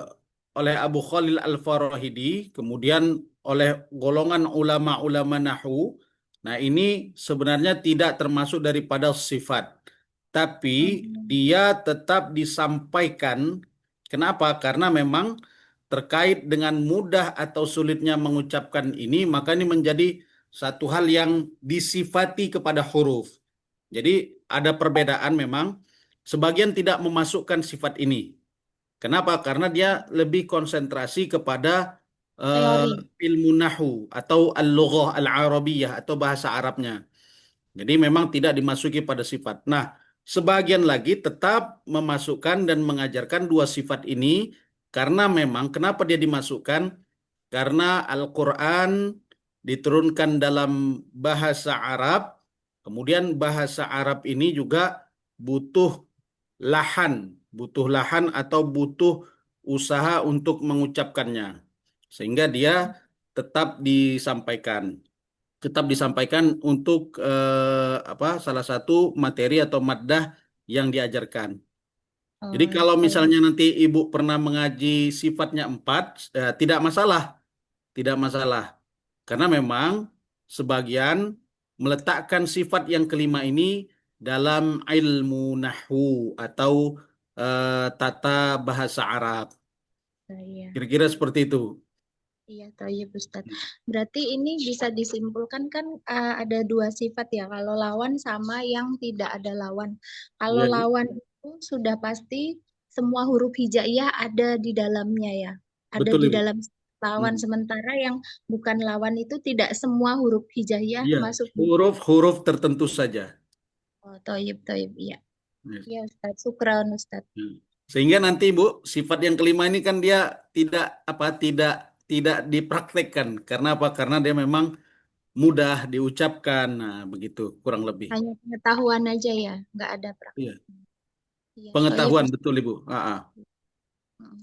oleh Abu Khalil Al-Farahidi, kemudian oleh golongan ulama-ulama Nahu. Nah, ini sebenarnya tidak termasuk daripada sifat, tapi Hmm. dia tetap disampaikan. Kenapa? Karena memang terkait dengan mudah atau sulitnya mengucapkan ini, maka ini menjadi satu hal yang disifati kepada huruf. Jadi ada perbedaan memang. Sebagian tidak memasukkan sifat ini. Kenapa? Karena dia lebih konsentrasi kepada eh, Teori. ilmu nahu atau al-lughah al-arabiyah atau bahasa Arabnya. Jadi memang tidak dimasuki pada sifat. Nah, sebagian lagi tetap memasukkan dan mengajarkan dua sifat ini karena memang kenapa dia dimasukkan? Karena Al-Quran diturunkan dalam bahasa Arab, kemudian bahasa Arab ini juga butuh lahan, butuh lahan atau butuh usaha untuk mengucapkannya. Sehingga dia tetap disampaikan. Tetap disampaikan untuk apa salah satu materi atau maddah yang diajarkan. Jadi Oh, kalau tahu. misalnya nanti Ibu pernah mengaji sifatnya empat, tidak masalah, tidak masalah. Karena memang sebagian meletakkan sifat yang kelima ini dalam ilmu nahwu atau tata bahasa Arab. Iya. Kira-kira seperti itu. Iya, tayyib Ustaz. Berarti ini bisa disimpulkan kan ada dua sifat ya, kalau lawan sama yang tidak ada lawan. Kalau Iya, lawan itu sudah pasti semua huruf hijaiyah ada di dalamnya ya, ada betul di Ibu. dalam lawan. Hmm. Sementara yang bukan lawan itu tidak semua huruf hijaiyah Iya, masuk di. huruf-huruf tertentu saja. Oh, tayyib, tayyib, iya. Yes. Iya Ustaz, syukran Ustaz. Hmm. Sehingga nanti Bu, sifat yang kelima ini kan dia tidak apa tidak dipraktekkan. Karena apa? Karena dia memang mudah diucapkan. Nah, begitu kurang lebih. Hanya pengetahuan aja ya, nggak ada praktek. Iya, Iya, tayyib pengetahuan Ustaz. betul Ibu.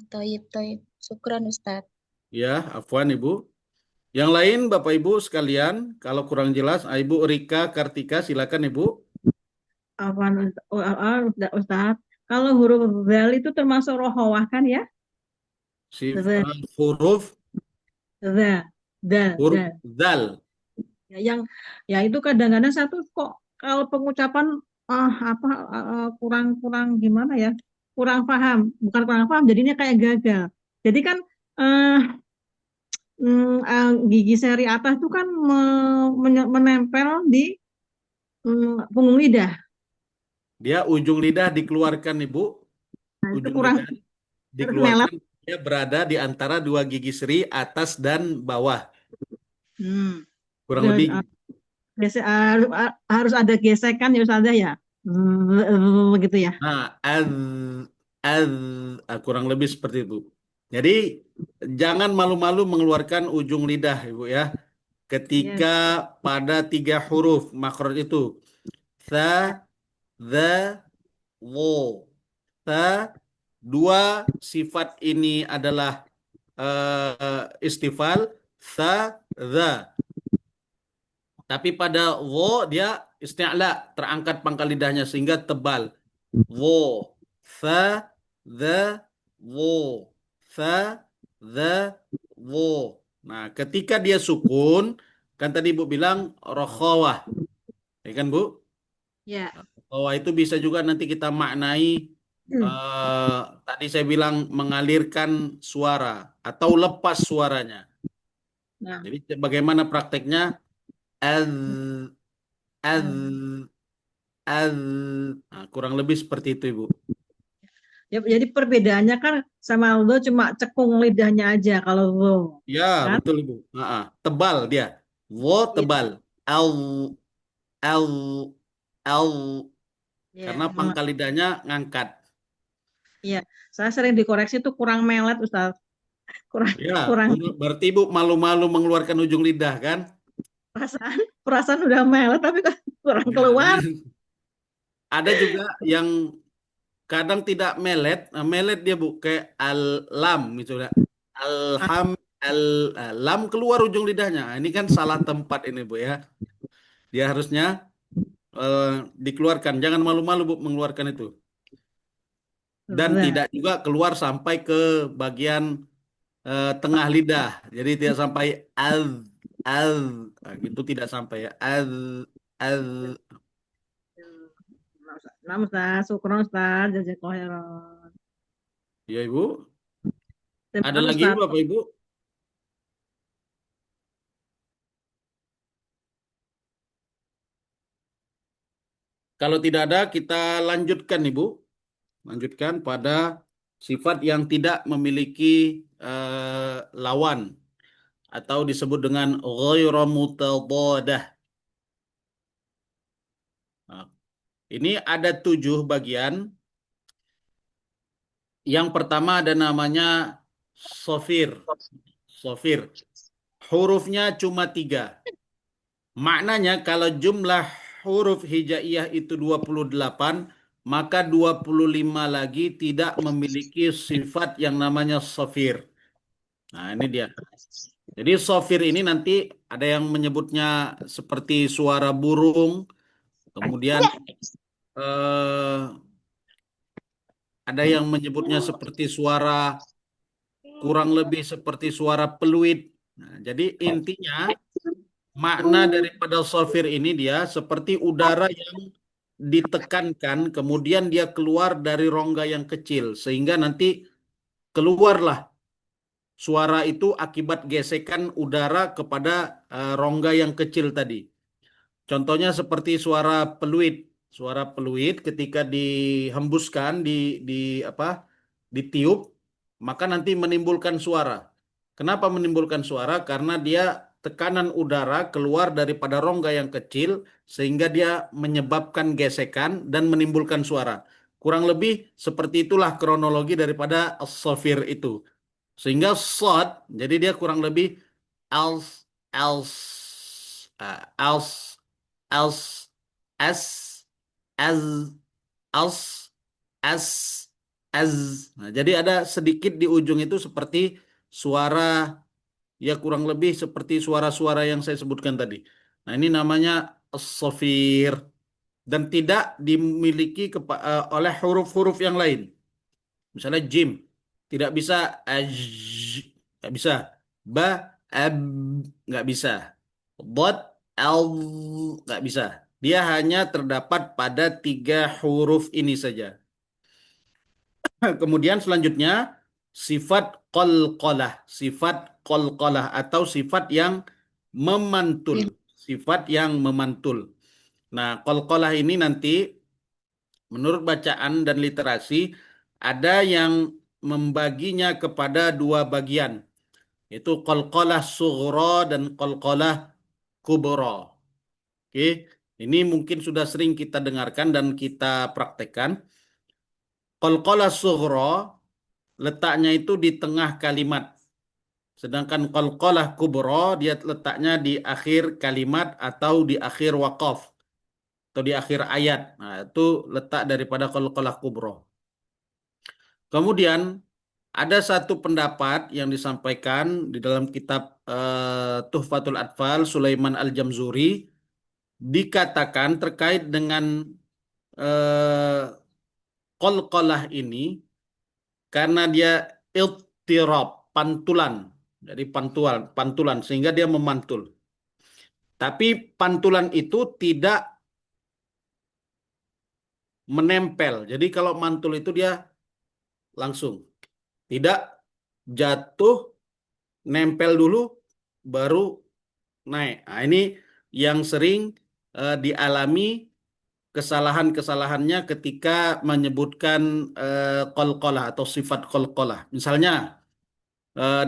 Tayyib, tayyib. Syukran Ustaz. Ya, afwan Ibu. Yang lain Bapak Ibu sekalian, kalau kurang jelas, Ibu Rika Kartika silakan Ibu. Afwan Ustaz. Kalau huruf zal itu termasuk rohawah kan ya? Zal, Huruf zal, zal, huruf zal. zal. Ya, yang ya itu kadang-kadang satu kok kalau pengucapan apa kurang-kurang gimana ya? Kurang paham, bukan kurang paham, jadinya kayak gagal. Jadi kan eh, gigi seri atas itu kan menempel di punggung lidah. Dia ujung lidah dikeluarkan Ibu. Nah, itu Ujung kurang lidah harus melet. dikeluarkan. Dia berada di antara dua gigi seri atas dan bawah. Hmm. Kurang lebih. Harus ada gesekan ya Ustazah ya. Begitu ya. Nah, az, kurang lebih seperti itu. Jadi jangan malu-malu mengeluarkan ujung lidah, Ibu ya. Ketika Yes. pada tiga huruf makhraj itu, tha, dha, wo. Tha, dua sifat ini adalah istifal, tha, dha. Tapi pada wo dia isti'la, terangkat pangkal lidahnya sehingga tebal. Wo, fa, the, wo, fa, the, wo. Nah, ketika dia sukun, kan tadi Ibu bilang rokhawah, ya kan Bu? Ya. Rokhawah itu bisa juga nanti kita maknai tadi saya bilang mengalirkan suara atau lepas suaranya. Nah, Jadi bagaimana prakteknya? Az, az, az. Nah, kurang lebih seperti itu Ibu. ya, jadi perbedaannya kan sama lo cuma cekung lidahnya aja kalau lo Ya, kan. betul Ibu. Tebal dia. Wo Iya. tebal. L, L, L. Iya. Karena pangkal lidahnya ngangkat. Iya. Saya sering dikoreksi tuh kurang melet Ustaz. Kurang Ya, kurang berarti Ibu malu-malu mengeluarkan ujung lidah kan? perasaan perasaan udah melet tapi kok kurang Ya. keluar. Ada juga yang kadang tidak melet. Nah, melet dia Bu. Kayak al-lam misalnya. Alham, al-lam keluar ujung lidahnya. Nah, ini kan salah tempat ini Bu ya. Dia harusnya dikeluarkan. Jangan malu-malu Bu mengeluarkan itu. Dan Nah, tidak juga keluar sampai ke bagian tengah lidah. Jadi tidak sampai al al gitu tidak sampai ya. Al nah Ustaz, syukron Ustaz, jazakallahu khairan. ya Ibu. Terima Ada kasih lagi Ustaz. Bu, Bapak Ibu? Kalau tidak ada, kita lanjutkan Ibu. Lanjutkan pada sifat yang tidak memiliki lawan atau disebut dengan ghairu mutadadah. Nah, ini ada 7 bagian. Yang pertama ada namanya sofir. Sofir. Hurufnya cuma 3. Maknanya kalau jumlah huruf hijaiyah itu 28, maka 25 lagi tidak memiliki sifat yang namanya sofir. Nah, ini dia. Jadi sofir ini nanti ada yang menyebutnya seperti suara burung, kemudian eh, ada yang menyebutnya seperti suara kurang lebih seperti suara peluit. Nah, jadi intinya makna daripada sofir ini dia seperti udara yang ditekankan, kemudian dia keluar dari rongga yang kecil, sehingga nanti keluarlah suara itu akibat gesekan udara kepada rongga yang kecil tadi. Contohnya seperti suara peluit. Suara peluit ketika dihembuskan, di apa, ditiup, maka nanti menimbulkan suara. Kenapa menimbulkan suara? Karena dia tekanan udara keluar daripada rongga yang kecil sehingga dia menyebabkan gesekan dan menimbulkan suara. Kurang lebih seperti itulah kronologi daripada as-safir itu. Sehingga sod, jadi dia kurang lebih als, als, als, als, as, as, als, as, as. Nah, jadi ada sedikit di ujung itu seperti suara, ya kurang lebih seperti suara-suara yang saya sebutkan tadi. Nah, ini namanya as-safir dan tidak dimiliki oleh huruf-huruf yang lain. Misalnya jim, tidak bisa aj, nggak bisa. Ba, ab, nggak bisa. Dot, al, nggak bisa. Dia hanya terdapat pada 3 huruf ini saja. Kemudian selanjutnya sifat qalqalah, sifat qalqalah atau sifat yang memantul, sifat yang memantul. Nah, qalqalah ini nanti menurut bacaan dan literasi ada yang membaginya kepada 2 bagian, yaitu qalqalah sughra dan qalqalah kubra. Oke, ini mungkin sudah sering kita dengarkan dan kita praktekkan. Qalqalah sughra letaknya itu di tengah kalimat. Sedangkan qalqalah kubra dia letaknya di akhir kalimat atau di akhir waqaf atau di akhir ayat. Nah, itu letak daripada qalqalah kubra. Kemudian ada satu pendapat yang disampaikan di dalam kitab Tuhfatul Atfal Sulaiman Al-Jamzuri, dikatakan terkait dengan eh, qalqalah ini karena dia iltirab, pantulan. Jadi pantulan sehingga dia memantul. Tapi pantulan itu tidak menempel. Jadi kalau mantul itu dia langsung. Tidak jatuh, nempel dulu, baru naik. Nah, ini yang sering dialami kesalahan-kesalahannya ketika menyebutkan qalqalah atau sifat qalqalah. Misalnya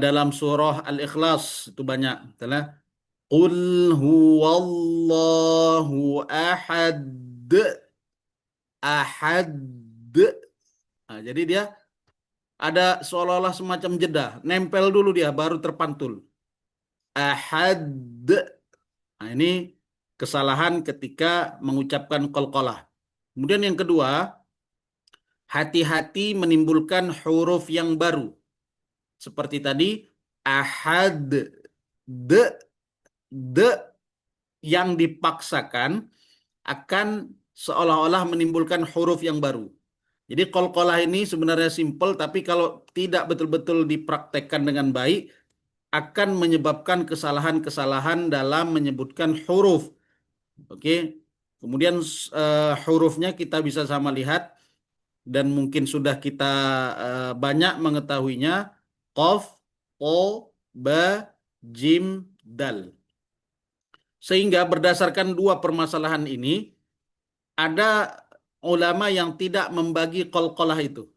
dalam surah Al-Ikhlas itu banyak. Misalnya, Qul huwallahu ahad, ahad. Nah, jadi dia ada seolah-olah semacam jeda. Nempel dulu dia, baru terpantul. Ahad. Nah, ini kesalahan ketika mengucapkan qalqalah. Kemudian yang kedua, hati-hati menimbulkan huruf yang baru. Seperti tadi, ahad, de, de. yang dipaksakan akan seolah-olah menimbulkan huruf yang baru. Jadi qalqalah ini sebenarnya simpel, tapi kalau tidak betul-betul dipraktekkan dengan baik, akan menyebabkan kesalahan-kesalahan dalam menyebutkan huruf. Oke. Kemudian hurufnya kita bisa sama lihat dan mungkin sudah kita banyak mengetahuinya. Qaf, Qo, Ba, Jim, Dal. Sehingga berdasarkan dua permasalahan ini, ada ulama yang tidak membagi qalqalah itu.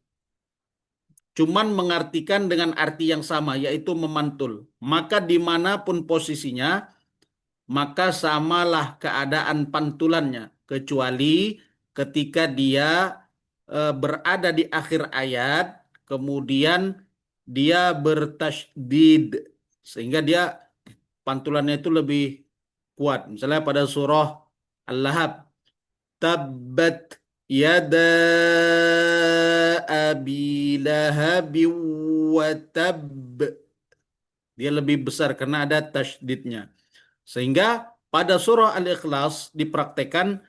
Cuman mengartikan dengan arti yang sama, yaitu memantul. Maka dimanapun posisinya, maka samalah keadaan pantulannya. Kecuali ketika dia berada di akhir ayat, kemudian dia bertasydid. Sehingga dia pantulannya itu lebih kuat. Misalnya pada surah Al-Lahab. Tabbat yada abi lahabi wa tab. Dia lebih besar karena ada tasydidnya. Sehingga pada surah Al-Ikhlas dipraktekkan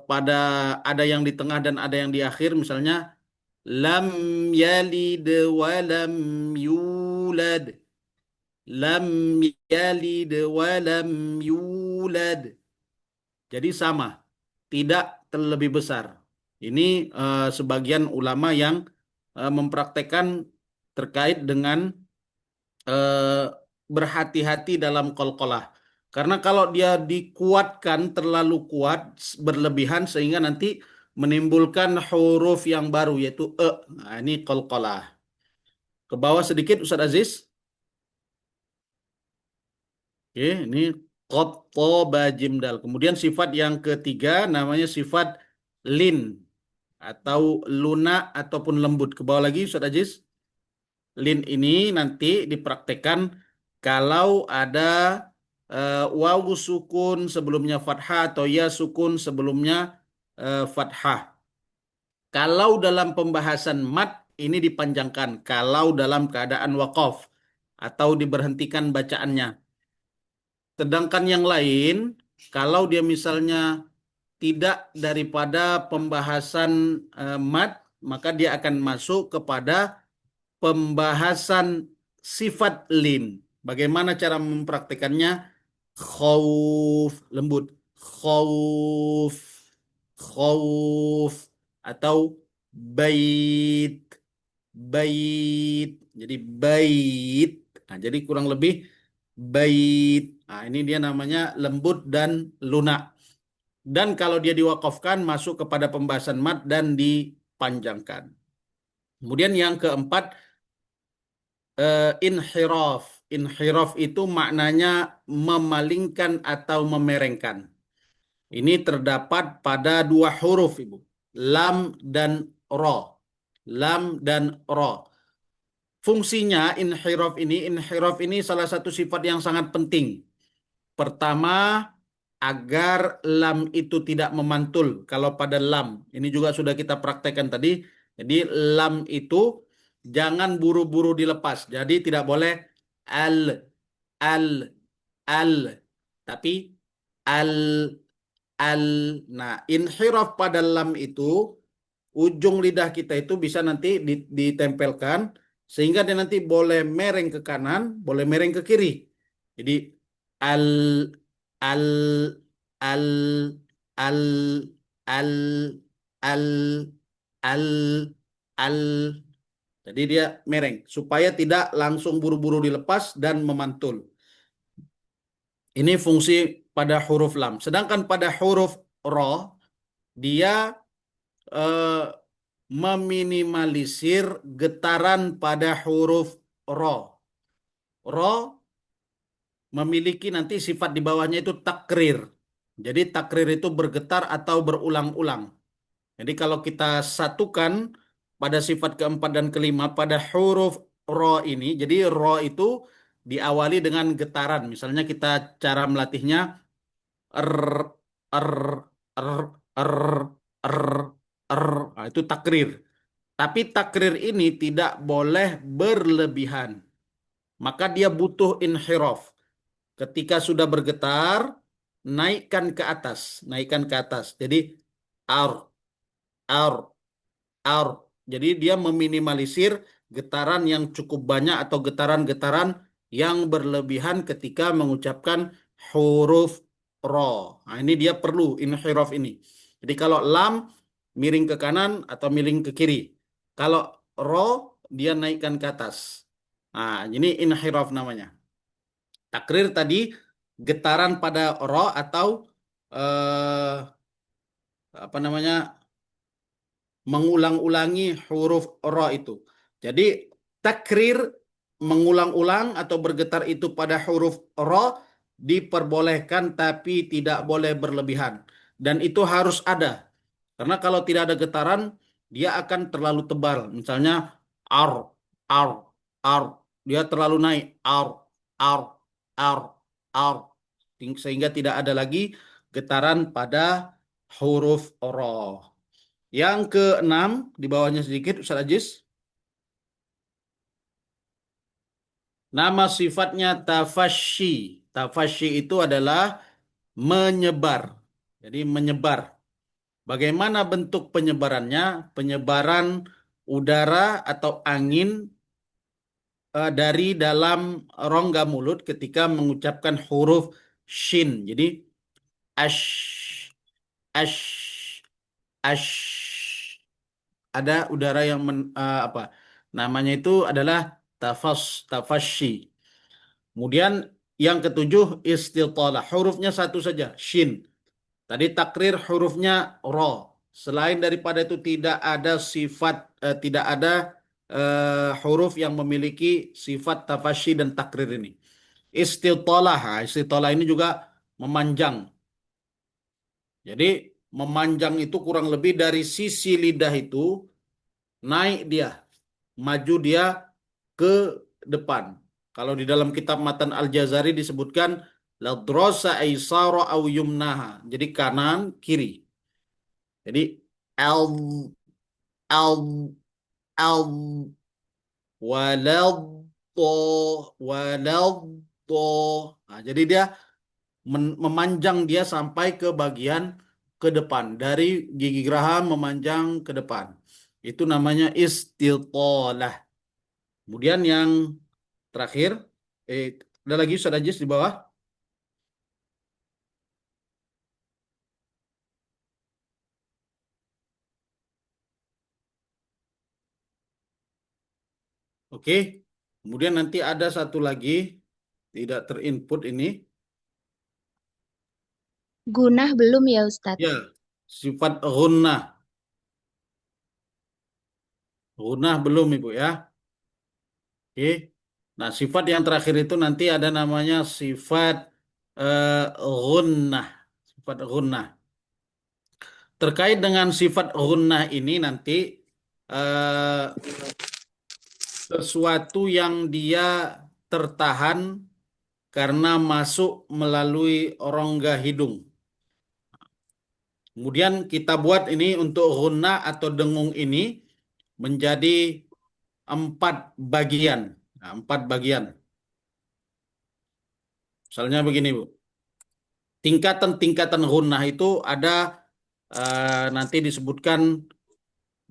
pada ada yang di tengah dan ada yang di akhir. Misalnya lam yalid wa lam yulad. Lam yalid wa lam yulad. Jadi sama, tidak terlebih besar. Ini sebagian ulama yang mempraktekkan terkait dengan berhati-hati dalam qalqalah. Karena kalau dia dikuatkan terlalu kuat, berlebihan sehingga nanti menimbulkan huruf yang baru yaitu e. Nah, ini qalqalah. Ke bawah sedikit Ustaz Aziz. Oke, ini qad, ta, ba, jim, dal. Kemudian sifat yang ketiga namanya sifat lin atau lunak ataupun lembut. Ke bawah lagi Ustaz Aziz. Lin ini nanti dipraktekkan kalau ada wawu sukun sebelumnya fathah atau ya sukun sebelumnya fathah. Kalau dalam pembahasan mat ini dipanjangkan. Kalau dalam keadaan waqaf atau diberhentikan bacaannya. Sedangkan yang lain, kalau dia misalnya tidak daripada pembahasan mat, maka dia akan masuk kepada pembahasan sifat lin. Bagaimana cara mempraktikannya? Khauf, lembut. Khauf, khauf. Atau bait, bait. Jadi bait. Nah, jadi kurang lebih bait. Nah, ini dia namanya lembut dan lunak. Dan kalau dia diwakafkan masuk kepada pembahasan mat dan dipanjangkan. Kemudian yang keempat, inhiraf. Inhiraf itu maknanya memalingkan atau memerengkan. Ini terdapat pada dua huruf, Ibu. Lam dan ro. Lam dan ro. Fungsinya inhiraf ini salah satu sifat yang sangat penting. Pertama, agar lam itu tidak memantul. Kalau pada lam, ini juga sudah kita praktekkan tadi. Jadi lam itu jangan buru-buru dilepas. Jadi tidak boleh al, al, al. Tapi al, al. Nah, inhiraf pada lam itu, ujung lidah kita itu bisa nanti ditempelkan. Sehingga dia nanti boleh mereng ke kanan, boleh mereng ke kiri. Jadi al, al, al, al, al, al, al, al. Jadi dia mereng supaya tidak langsung buru-buru dilepas dan memantul. Ini fungsi pada huruf lam. Sedangkan pada huruf ro, dia meminimalisir getaran pada huruf ro. Ro memiliki nanti sifat di bawahnya itu takrir. Jadi takrir itu bergetar atau berulang-ulang. Jadi kalau kita satukan pada sifat keempat dan kelima pada huruf ro ini, jadi ro itu diawali dengan getaran. Misalnya kita cara melatihnya er, er, er, er, er, er. Nah, itu takrir. Tapi takrir ini tidak boleh berlebihan. Maka dia butuh inhiraf. Ketika sudah bergetar, naikkan ke atas, naikkan ke atas. Jadi ar, ar, ar. Jadi dia meminimalisir getaran yang cukup banyak atau getaran-getaran yang berlebihan ketika mengucapkan huruf ro. Nah, ini dia perlu inhiraf ini. Jadi kalau lam miring ke kanan atau miring ke kiri. Kalau ro dia naikkan ke atas. Nah, ini inhiraf namanya. Takrir tadi getaran pada ro atau apa namanya mengulang-ulangi huruf ro itu. Jadi takrir mengulang-ulang atau bergetar itu pada huruf ro diperbolehkan tapi tidak boleh berlebihan. Dan itu harus ada. Karena kalau tidak ada getaran dia akan terlalu tebal. Misalnya ar, ar, ar. Dia terlalu naik. Ar, ar, ar, ar. Sehingga tidak ada lagi getaran pada huruf ro. Yang keenam, di bawahnya sedikit, Ustaz Ajis. Nama sifatnya tafasyi. Tafasyi itu adalah menyebar. Jadi menyebar. Bagaimana bentuk penyebarannya? Penyebaran udara atau angin dari dalam rongga mulut ketika mengucapkan huruf shin. Jadi ash, ash, ash. Ada udara yang apa namanya itu adalah tafasyi. Kemudian yang ketujuh istitalah. Hurufnya satu saja, shin. Tadi takrir hurufnya ro. Selain daripada itu tidak ada sifat tidak ada huruf yang memiliki sifat tafasyi dan takrir ini. Istitalah. Nah, istitalah ini juga memanjang. Jadi memanjang itu kurang lebih dari sisi lidah itu naik dia, maju dia ke depan. Kalau di dalam kitab Matan Al-Jazari disebutkan ladrosa aisara au yumnaha. Jadi kanan, kiri. Jadi al al al waladdo waladdo. Nah, jadi dia memanjang dia sampai ke bagian ke depan. Dari gigi geraham memanjang ke depan. Itu namanya istitalah. Kemudian yang terakhir, ada lagi Ustaz Ajis di bawah. Oke. Kemudian nanti ada satu lagi, tidak terinput ini. Gunah belum ya Ustadz? Ya, sifat gunnah. Gunnah belum Ibu ya. Oke. Nah, sifat yang terakhir itu nanti ada namanya sifat gunnah. Sifat gunnah. Terkait dengan sifat gunnah ini nanti sesuatu yang dia tertahan karena masuk melalui rongga hidung. Kemudian kita buat ini untuk gunnah atau dengung ini menjadi 4 bagian. Nah, 4 bagian. Misalnya begini, Bu. Tingkatan-tingkatan gunnah itu ada nanti disebutkan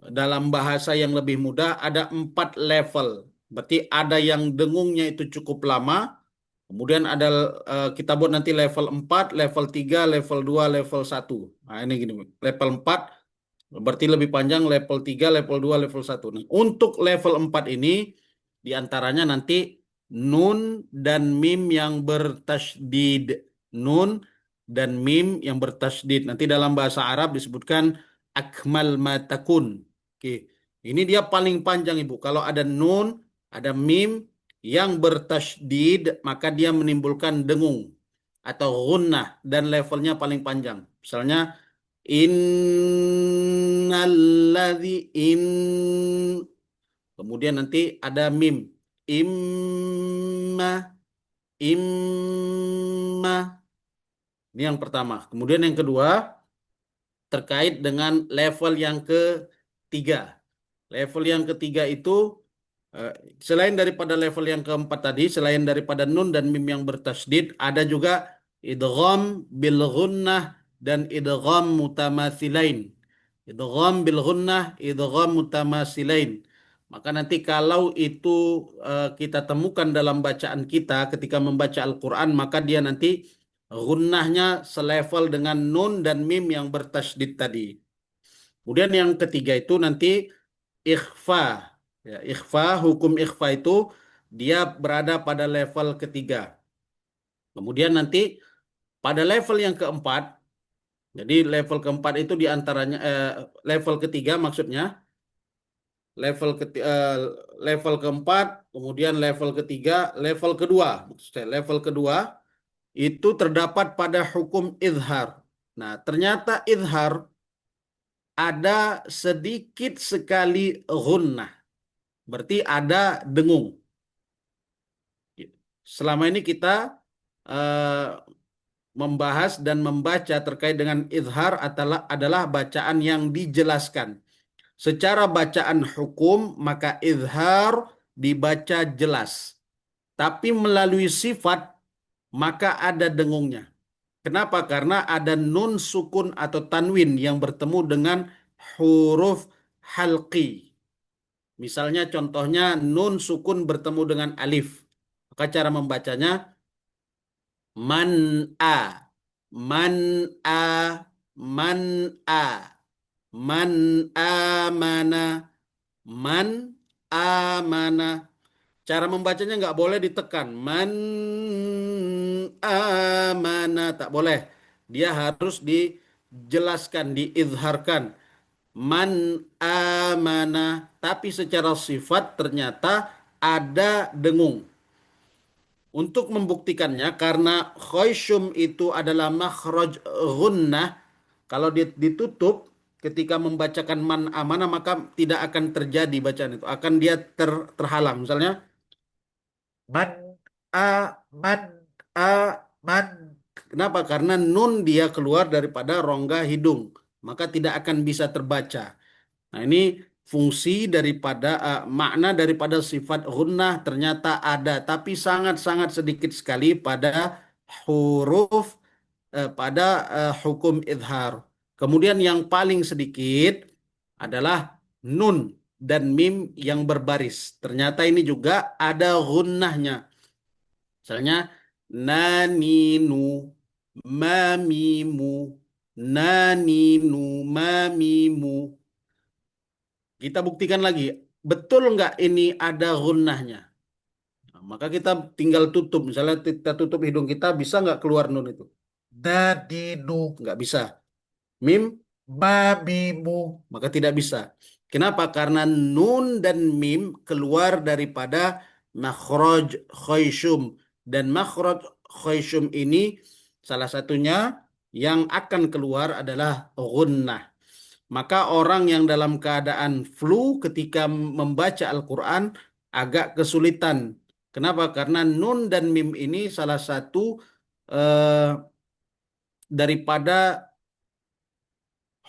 dalam bahasa yang lebih mudah ada 4 level. Berarti ada yang dengungnya itu cukup lama. Kemudian ada kita buat nanti level 4, level 3, level 2, level 1. Nah, ini gini, level 4 berarti lebih panjang, level 3, level 2, level 1. Nah, untuk level 4 ini diantaranya nanti nun dan mim yang bertasydid. Nun dan mim yang bertasydid. Nanti dalam bahasa Arab disebutkan akmal matakun. Oke. Ini dia paling panjang Ibu. Kalau ada nun, ada mim yang bertasydid, maka dia menimbulkan dengung atau gunnah dan levelnya paling panjang. Misalnya innalladzi in, kemudian nanti ada mim. Imma, imma. Ini yang pertama. Kemudian yang kedua terkait dengan level yang ketiga. Level yang ketiga itu Eh, Selain daripada level yang keempat tadi, selain daripada nun dan mim yang bertasydid, ada juga idgham bil ghunnah dan idgham mutamatsilain. Idgham bil ghunnah, idgham mutamatsilain. Maka nanti kalau itu kita temukan dalam bacaan kita ketika membaca Al-Quran, maka dia nanti gunnahnya selevel dengan nun dan mim yang bertasydid tadi. Kemudian yang ketiga itu nanti ikhfa. Ya, ikhfa, hukum ikhfa itu dia berada pada level ketiga. Kemudian nanti pada level yang keempat, jadi level keempat itu diantaranya level ketiga maksudnya level level keempat, kemudian level ketiga, level kedua. Maksudnya level kedua itu terdapat pada hukum izhar. Nah, ternyata izhar ada sedikit sekali gunnah. Berarti ada dengung. Selama ini kita eh, membahas dan membaca terkait dengan izhar adalah bacaan yang dijelaskan. Secara bacaan hukum, maka izhar dibaca jelas. Tapi melalui sifat, maka ada dengungnya. Kenapa? Karena ada nun sukun atau tanwin yang bertemu dengan huruf halqi. Misalnya contohnya nun sukun bertemu dengan alif. Maka cara membacanya man a, man a, man a, man amana, man amana. Cara membacanya nggak boleh ditekan. Man amana, tak boleh. Dia harus dijelaskan, diizharkan. Man amana, tapi secara sifat ternyata ada dengung. Untuk membuktikannya, karena khayshum itu adalah makhraj gunnah, kalau ditutup ketika membacakan man amana maka tidak akan terjadi bacaan itu, akan dia terhalang. Misalnya man a, man a, man. Kenapa? Karena nun dia keluar daripada rongga hidung, maka tidak akan bisa terbaca. Nah, ini fungsi daripada makna daripada sifat gunnah ternyata ada, tapi sangat-sangat sedikit sekali pada huruf pada hukum izhar. Kemudian yang paling sedikit adalah nun dan mim yang berbaris. Ternyata ini juga ada gunnahnya. Misalnya naninu, mamimu, naninu, mamimu. Kita buktikan lagi, betul nggak ini ada gunnahnya? Nah, maka kita tinggal tutup. Misalnya kita tutup hidung kita, bisa nggak keluar nun itu? Dadinu, nggak bisa. Mim, mamimu, maka tidak bisa. Kenapa? Karena nun dan mim keluar daripada makhraj khayshum. Dan makhraj khayshum ini salah satunya yang akan keluar adalah gunnah. Maka orang yang dalam keadaan flu ketika membaca Al-Quran agak kesulitan. Kenapa? Karena nun dan mim ini salah satu eh, daripada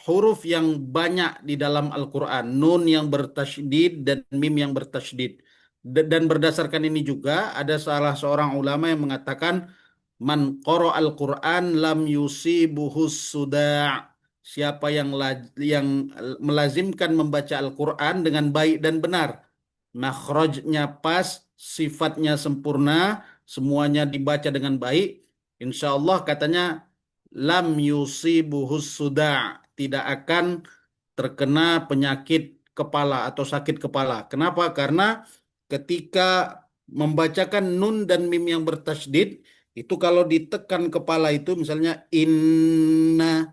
huruf yang banyak di dalam Al-Quran. Nun yang bertasydid dan mim yang bertasydid. Dan berdasarkan ini juga ada salah seorang ulama yang mengatakan man qara al-Quran lam yusibuhus suda'. Siapa yang melazimkan membaca Al-Quran dengan baik dan benar. Makhrajnya pas, sifatnya sempurna, semuanya dibaca dengan baik. Insya Allah katanya lam yusibuhus suda'. Tidak akan terkena penyakit kepala atau sakit kepala. Kenapa? Karena ketika membacakan nun dan mim yang bertasydid, itu kalau ditekan kepala itu misalnya inna,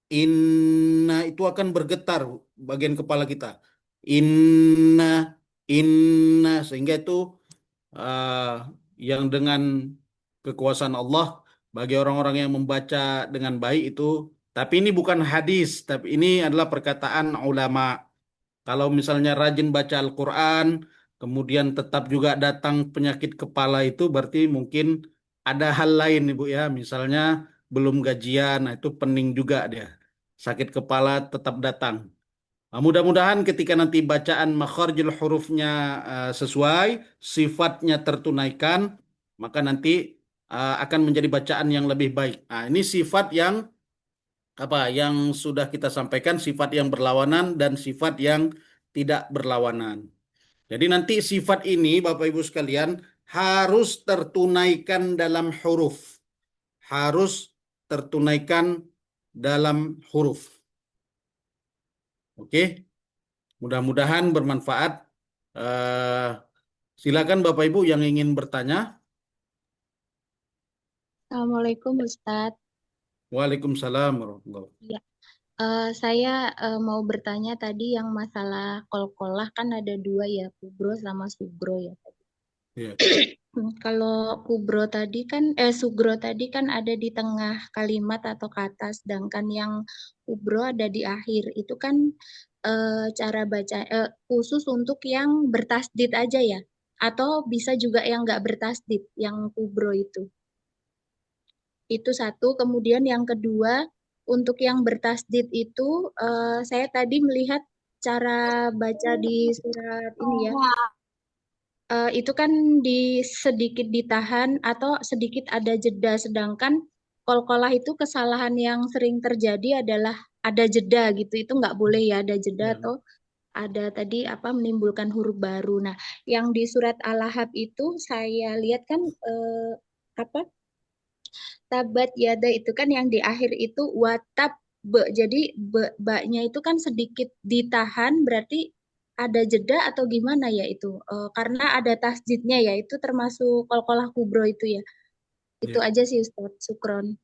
inna itu akan bergetar bagian kepala kita. Inna, inna sehingga itu uh, yang dengan kekuasaan Allah bagi orang-orang yang membaca dengan baik itu. Tapi ini bukan hadis, tapi ini adalah perkataan ulama. Kalau misalnya rajin baca Al-Quran, kemudian tetap juga datang penyakit kepala itu berarti mungkin ada hal lain Ibu ya. Misalnya belum gajian, nah itu pening juga dia. Sakit kepala tetap datang. Nah, mudah-mudahan ketika nanti bacaan makharijul hurufnya sesuai, sifatnya tertunaikan, maka nanti akan menjadi bacaan yang lebih baik. Nah, ini sifat yang apa yang sudah kita sampaikan, sifat yang berlawanan dan sifat yang tidak berlawanan. Jadi nanti sifat ini Bapak Ibu sekalian harus tertunaikan dalam huruf. Harus tertunaikan dalam huruf. Oke, mudah-mudahan bermanfaat. Eh, Silakan Bapak Ibu yang ingin bertanya. Assalamualaikum Ustadz. Waalaikumsalam warahmatullahi wabarakatuh. Ya, saya mau bertanya tadi yang masalah kolkolah kan ada dua ya, kubro sama sugro ya. Iya. Kalau sugro tadi kan ada di tengah kalimat atau kata, sedangkan yang kubro ada di akhir. Itu kan cara baca khusus untuk yang bertasdid aja ya, atau bisa juga yang nggak bertasdid, yang kubro itu. Itu satu. Kemudian yang kedua, untuk yang bertasdid itu, saya tadi melihat cara baca di surat ini ya. Itu kan sedikit ditahan atau sedikit ada jeda, sedangkan kolkolah itu kesalahan yang sering terjadi adalah ada jeda gitu, itu nggak boleh ya ada jeda Ya. atau ada tadi apa menimbulkan huruf baru. Nah, yang di surat Al-Ahzab itu saya lihat kan apa tabat yada itu kan yang di akhir itu watab be, jadi baknya itu kan sedikit ditahan, berarti ada jeda atau gimana ya itu? Karena ada tasjidnya ya, itu termasuk kolkolah kubro itu ya. Itu Ya. aja sih Ustaz, Sukron.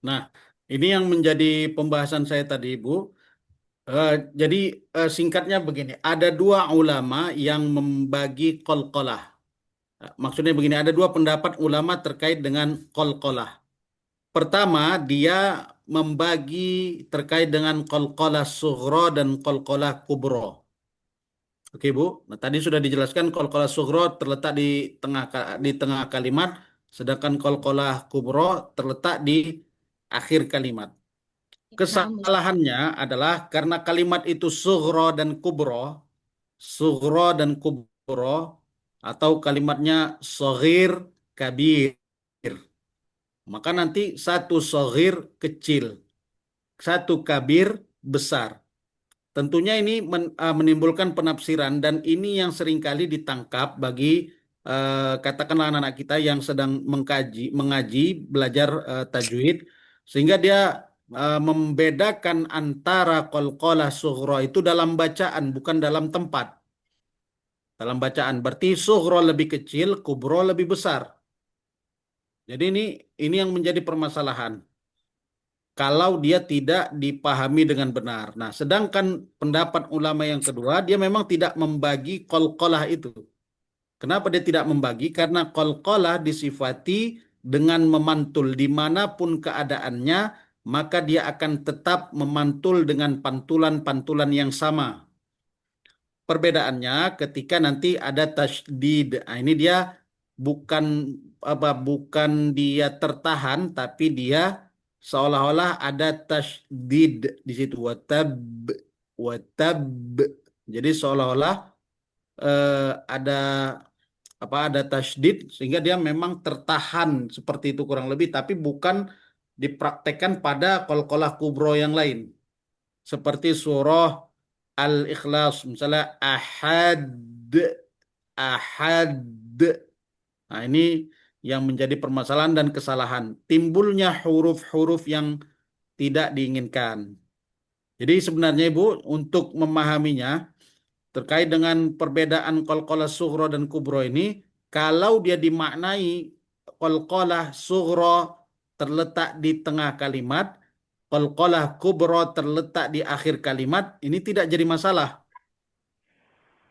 Nah, ini yang menjadi pembahasan saya tadi, Bu. Jadi singkatnya begini, ada dua ulama yang membagi qalqalah. Maksudnya begini, ada dua pendapat ulama terkait dengan qalqalah. Pertama, dia membagi terkait dengan qalqalah sughra dan qalqalah kubra. Oke, Bu. Nah, tadi sudah dijelaskan qalqalah sughra terletak di tengah kalimat, sedangkan qalqalah kubra terletak di akhir kalimat. Nah, Ustaz. Kesalahannya adalah karena kalimat itu sughra dan kubro, atau kalimatnya soghir, kabir. Maka nanti satu soghir kecil, satu kabir besar. Tentunya ini menimbulkan penafsiran dan ini yang seringkali ditangkap bagi katakanlah anak-anak kita yang sedang mengaji, belajar tajwid, sehingga dia membedakan antara qalqalah sughra itu dalam bacaan, bukan dalam tempat. Dalam bacaan berarti sughra lebih kecil, kubro lebih besar. Jadi ini yang menjadi permasalahan kalau dia tidak dipahami dengan benar. Nah, sedangkan pendapat ulama yang kedua, dia memang tidak membagi qalqalah itu. Kenapa dia tidak membagi? Karena qalqalah disifati dengan memantul dimanapun keadaannya, maka dia akan tetap memantul dengan pantulan-pantulan yang sama. Perbedaannya ketika nanti ada tasydid. Nah, ini dia bukan bukan dia tertahan, tapi dia seolah-olah ada tasydid di situ. Watab. Jadi seolah-olah ada ada tasydid sehingga dia memang tertahan seperti itu kurang lebih, tapi bukan dipraktekkan pada qalqalah kubro yang lain. Seperti surah Al-Ikhlas, misalnya ahad, ahad. Nah, ini yang menjadi permasalahan dan kesalahan. Timbulnya huruf-huruf yang tidak diinginkan. Jadi sebenarnya Ibu, untuk memahaminya, terkait dengan perbedaan qalqalah sughra dan kubro ini, kalau dia dimaknai qalqalah sughra terletak di tengah kalimat, qalqalah kubro terletak di akhir kalimat, ini tidak jadi masalah.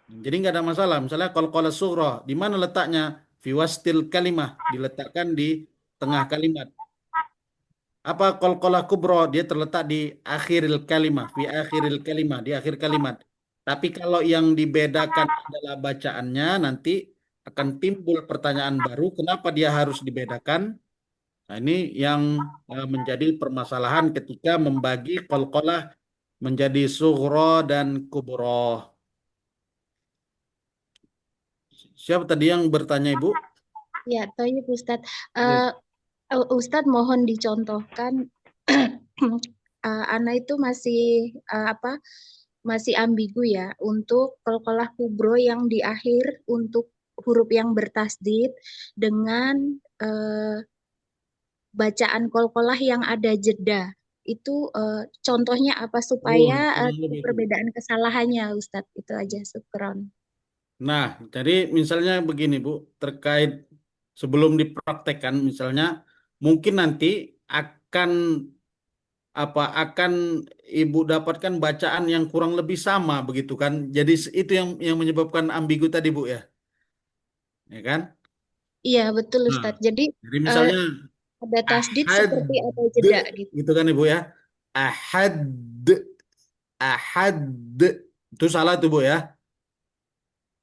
Jadi nggak ada masalah. Misalnya qalqalah sughra, di mana letaknya? Fi wastil kalimah, diletakkan di tengah kalimat. Apa qalqalah kubro? Dia terletak di akhiril kalimah, fi akhiril kalimah, di akhir kalimat. Tapi kalau yang dibedakan adalah bacaannya, nanti akan timbul pertanyaan baru, kenapa dia harus dibedakan? Nah, ini yang menjadi permasalahan ketika membagi qalqalah menjadi sughra dan kubra. Siapa tadi yang bertanya, Ibu? Ya, Toyib Ustadz. Ya. Ustadz mohon dicontohkan. Ana itu masih apa? Masih ambigu ya untuk qalqalah kubro yang di akhir untuk huruf yang bertasdid dengan bacaan qalqalah yang ada jeda. Itu contohnya apa Oh, supaya kurang lebih itu. perbedaan kesalahannya Ustadz. Itu aja, syukron. Nah, jadi misalnya begini, Bu, terkait sebelum dipraktekkan, misalnya mungkin nanti akan akan Ibu dapatkan bacaan yang kurang lebih sama begitu kan. Jadi itu yang menyebabkan ambigu tadi, Bu, ya. Ya kan? Iya, betul Nah, Ustadz. Jadi jadi eh, misalnya ada tasdid ahad seperti ada jeda gitu. gitu kan, Ibu ya. Ahad ahad itu salah tuh, Bu, ya.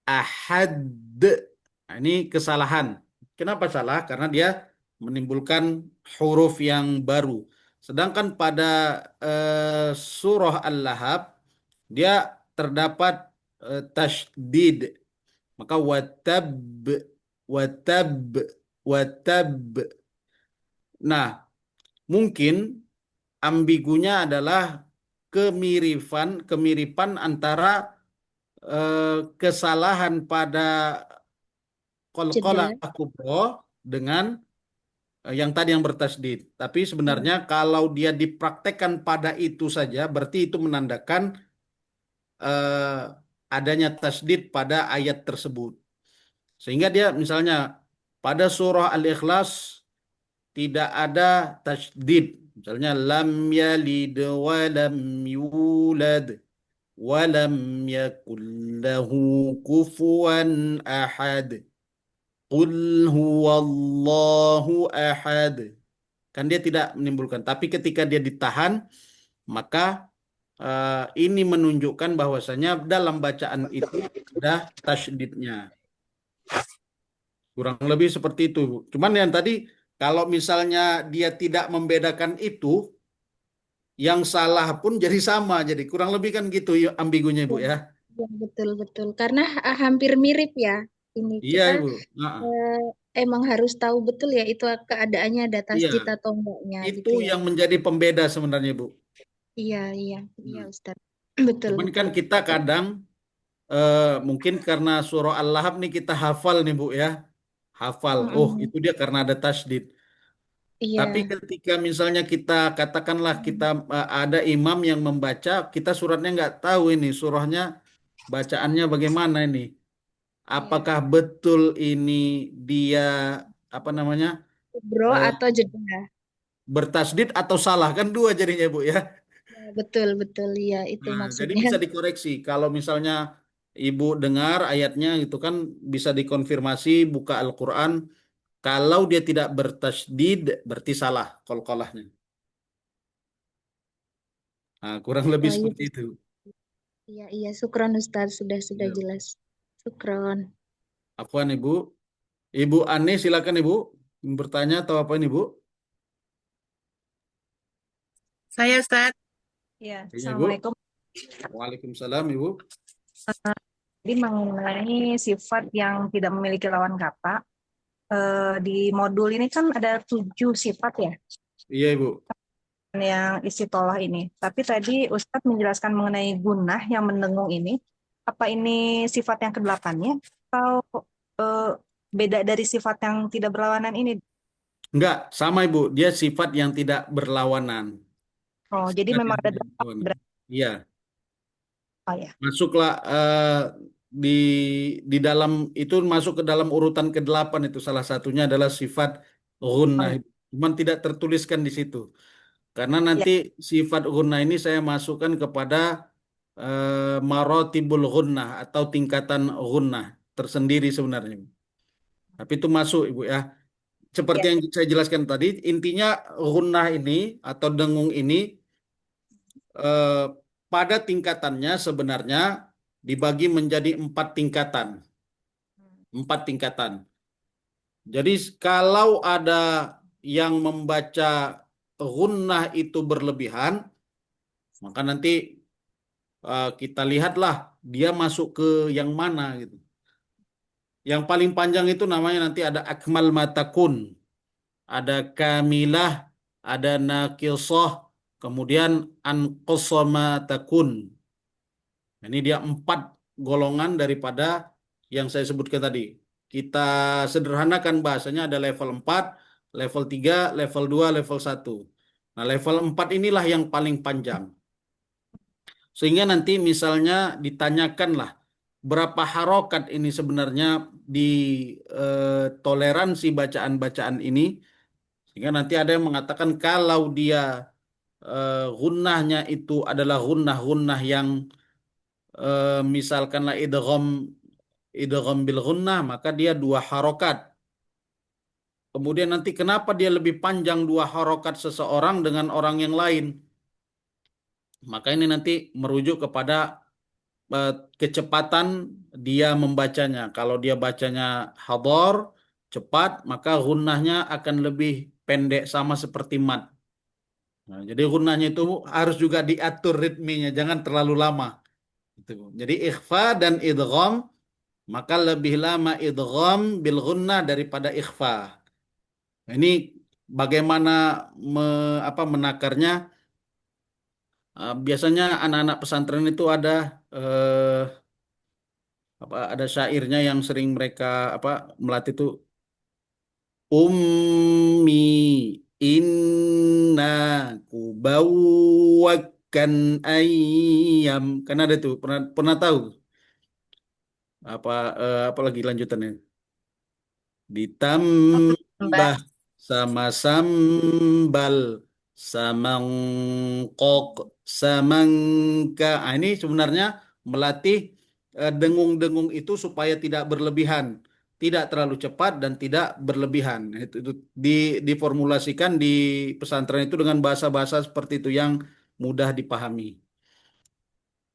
Ahad. Nah, ini kesalahan. Kenapa salah? Karena dia menimbulkan huruf yang baru. Sedangkan pada surah Al-Lahab dia terdapat tasydid. Maka watab watab watab. Nah, mungkin ambigunya adalah kemiripan antara kesalahan pada qalqalah Jeda. kubro dengan yang tadi yang bertasdid. Tapi Ya, sebenarnya kalau dia dipraktekkan pada itu saja, berarti itu menandakan eh, adanya tasdid pada ayat tersebut. Sehingga dia misalnya pada surah Al-Ikhlas tidak ada tasdid. Misalnya lam yalid wa lam yulad wa lam yakul lahu kufuwan ahad. Qul huwallahu ahad. Kan dia tidak menimbulkan. Tapi ketika dia ditahan, maka ini menunjukkan bahwasanya dalam bacaan itu ada tasydidnya. Kurang lebih seperti itu. Cuman yang tadi, kalau misalnya dia tidak membedakan itu, yang salah pun jadi sama. Jadi kurang lebih kan gitu ya, ambigunya, ya, Ibu, ya. ya, betul betul. Karena hampir mirip ya. Ini Iya, kita Ibu. Nah, eh, emang harus tahu betul ya itu keadaannya ada iya. tasdid atau enggaknya Itu gitu ya. yang menjadi pembeda sebenarnya, Bu. Iya, iya, iya Nah, Ustadz. Betul cuman betul. kan kita kadang mungkin karena surah Al-Lahab nih kita hafal nih, Bu, ya. Hafal. Oh, Mm-mm. itu dia karena ada tasdid. Tapi Iya. ketika misalnya kita katakanlah kita ada imam yang membaca, kita suratnya nggak tahu ini surahnya bacaannya bagaimana ini. Iya. Apakah betul ini dia apa namanya Bro eh, atau jeda. bertasdid atau salah kan dua jadinya, Bu, ya. Ya, betul betul ya itu Nah, jadi maksudnya. bisa dikoreksi. Kalau misalnya Ibu dengar ayatnya itu kan bisa dikonfirmasi buka Al-Quran. Kalau dia tidak bertasdid berarti salah qalqalahnya. Nah, kurang lebih Oh iya, seperti itu. iya, iya. Syukron Ustadz sudah Ya. jelas. Syukron. Afwan, Ibu. Ibu Ani silakan, Ibu bertanya atau apa ini, Bu? Saya Ustadz. Ya, Iya, Ibu. Assalamualaikum. Waalaikumsalam, Ibu. Jadi mengenai sifat yang tidak memiliki lawan kata, di modul ini kan ada 7 sifat ya, Iya, Ibu. yang istitolah ini. Tapi tadi Ustadz menjelaskan mengenai gunah yang mendengung ini. Apa ini sifat yang ke-8-nya? Atau eh, beda dari sifat yang tidak berlawanan ini? Enggak, sama, Ibu. Dia sifat yang tidak berlawanan. Oh, jadi Sifat memang yang ada tidak 8 berlawanan. berarti Iya. ya. Masuklah di di dalam itu masuk ke dalam urutan ke-8 itu salah satunya adalah sifat Oh, ghunnah. ya. Cuman tidak tertuliskan di situ. Karena Ya, nanti sifat ghunnah ini saya masukkan kepada marotibul ghunnah atau tingkatan ghunnah tersendiri sebenarnya. Tapi itu masuk, Ibu, ya. Seperti ya. yang saya jelaskan tadi, intinya ghunnah ini atau dengung ini eh, pada tingkatannya sebenarnya dibagi menjadi 4 tingkatan. 4 tingkatan. Jadi kalau ada yang membaca gunnah itu berlebihan, maka nanti kita lihatlah dia masuk ke yang mana gitu. Yang paling panjang itu namanya nanti ada akmal matakun, ada kamilah, ada nakisah, kemudian anqasa matakun. Ini dia 4 golongan daripada yang saya sebutkan tadi. Kita sederhanakan bahasanya ada level 4, level 3, level 2, level 1. Nah, level 4 inilah yang paling panjang. Sehingga nanti misalnya ditanyakanlah berapa harokat ini sebenarnya di toleransi bacaan-bacaan ini. Sehingga nanti ada yang mengatakan kalau dia gunnahnya itu adalah gunnah-gunnah yang misalkanlah idgham bil gunnah, maka dia 2 harokat. Kemudian nanti kenapa dia lebih panjang 2 harokat seseorang dengan orang yang lain? Maka ini nanti merujuk kepada kecepatan dia membacanya. Kalau dia bacanya hador, cepat, maka gunnahnya akan lebih pendek sama seperti mad. Nah, jadi gunnahnya itu harus juga diatur ritmenya, jangan terlalu lama. Gitu. Jadi ikhfa dan idgham, maka lebih lama idgham bil gunnah daripada ikhfa. Nah, ini bagaimana menakarnya? Biasanya anak-anak pesantren itu eh, ada syairnya yang sering mereka melatih itu, ummi inna kubawwakan ayyam. Kan ada tuh, pernah tahu apa apa lagi lanjutannya? Ditambah Mbak. sama sambal, samangkok, samangka. Ah, ini sebenarnya melatih dengung-dengung itu supaya tidak berlebihan, tidak terlalu cepat dan tidak berlebihan. Itu diformulasikan di pesantren itu dengan bahasa-bahasa seperti itu yang mudah dipahami.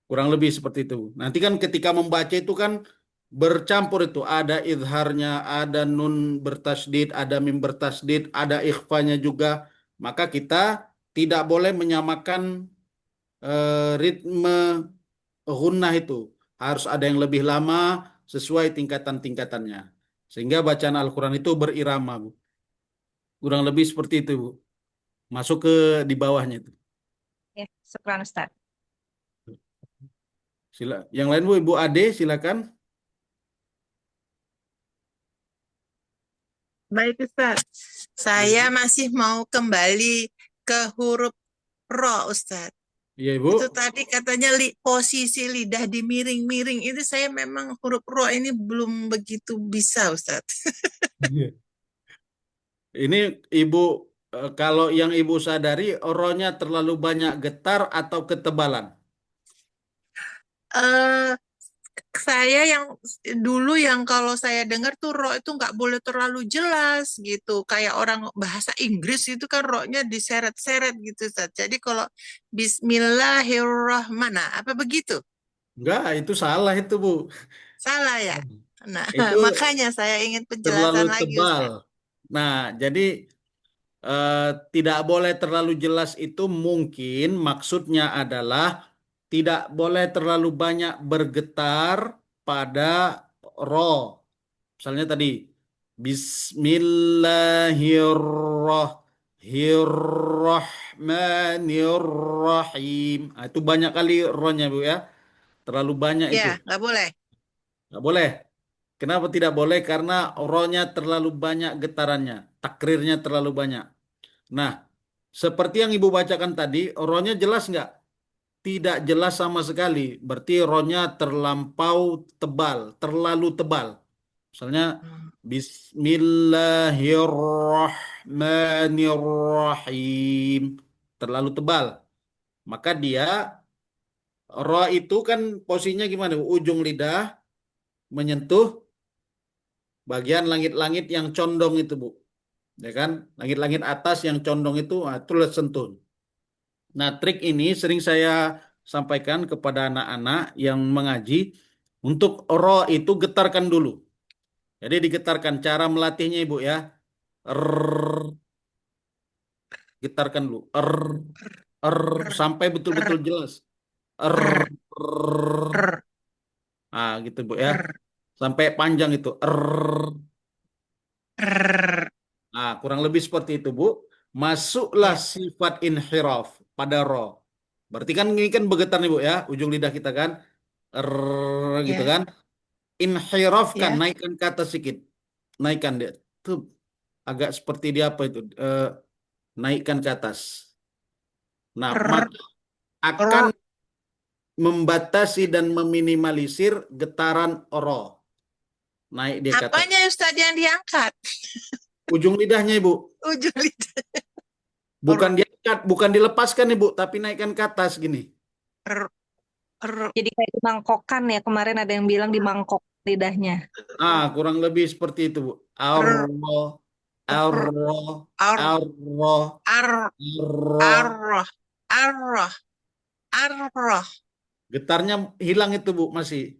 Kurang lebih seperti itu. Nanti kan ketika membaca itu kan bercampur itu. Ada izharnya, ada nun bertasdid, ada mim bertasdid, ada ikhfanya juga. Maka kita tidak boleh menyamakan ritme gunnah itu. Harus ada yang lebih lama sesuai tingkatan-tingkatannya. Sehingga bacaan Al-Quran itu berirama, Bu. Kurang lebih seperti itu, Bu. Masuk ke di bawahnya itu. Ya, syukran Ustaz. Yang lain, Bu, Ibu Ade, silakan. Baik Ustaz, saya masih mau kembali ke huruf ro Ustaz. Iya, Ibu. Itu tadi katanya posisi lidah di miring-miring. Itu saya memang huruf ro ini belum begitu bisa Ustaz. Ini Ibu, kalau yang Ibu sadari, rohnya terlalu banyak getar atau ketebalan? Eh, saya yang dulu yang kalau saya dengar tuh ro itu nggak boleh terlalu jelas gitu. Kayak orang bahasa Inggris itu kan ro-nya diseret-seret gitu Ustaz. Jadi kalau Bismillahirrahmanirrahim, apa begitu? Enggak, itu salah itu, Bu. Salah ya? Nah, Itu makanya saya ingin terlalu penjelasan lagi tebal. Ustaz. Nah, jadi tidak boleh terlalu jelas itu mungkin maksudnya adalah tidak boleh terlalu banyak bergetar pada ro. Misalnya tadi Bismillahirrahmanirrahim. Nah, itu banyak kali rohnya, Bu, ya. Terlalu banyak itu. Ya, nggak boleh. Nggak boleh. Kenapa tidak boleh? Karena rohnya terlalu banyak getarannya. Takrirnya terlalu banyak. Nah, seperti yang Ibu bacakan tadi, rohnya jelas nggak? Tidak jelas sama sekali. Berarti rohnya terlampau tebal, terlalu tebal. Misalnya, Bismillahirrahmanirrahim. Terlalu tebal. Maka dia, roh itu kan posisinya gimana? Ujung lidah menyentuh bagian langit-langit yang condong itu, Bu. Ya kan? Langit-langit atas yang condong itu, itu sentuh. Nah, trik ini sering saya sampaikan kepada anak-anak yang mengaji. Untuk ro itu getarkan dulu. Jadi digetarkan. Cara melatihnya, Ibu, ya. Getarkan dulu. Sampai betul-betul jelas. Er, r, er. r, Ah, gitu Bu ya. r, Sampai panjang itu. r. Nah, kurang lebih seperti itu, Bu. Masuklah Ya, sifat inhiraf pada ro. Berarti kan ini kan bergetar nih, Bu ya. Ujung lidah kita kan. Er, gitu ya, kan. Inhirafkan, ya. naikkan ke atas sedikit. Naikkan dia. Tuh agak seperti dia apa itu? Naikkan ke atas. Nah, R, maka akan r. membatasi dan meminimalisir getaran ro. Naik dia ke atas. Apanya Ustadz yang diangkat? Ujung lidahnya, Ibu. Ujung lidah. Bukan R, diangkat, bukan dilepaskan, Ibu, tapi naikkan ke atas gini. r, r. Jadi kayak dimangkokkan ya, kemarin ada yang bilang dimangkok lidahnya. Ah, kurang lebih seperti itu, Bu. R, Arro, r, arro, r, arro, r, arro. r, r, r, Getarnya hilang itu, Bu, masih.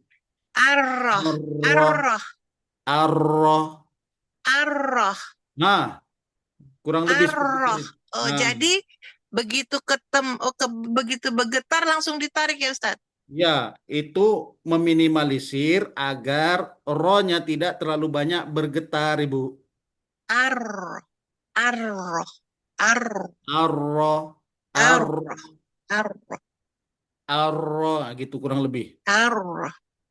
r, Arro, r, arro. r, Nah, kurang lebih seperti r. itu. Oh, Nah, jadi begitu begitu bergetar langsung ditarik ya Ustadz? ya, itu meminimalisir agar ro-nya tidak terlalu banyak bergetar, Ibu. R, R, R, Arro, R, arro, R, arro, nah, gitu kurang lebih. R.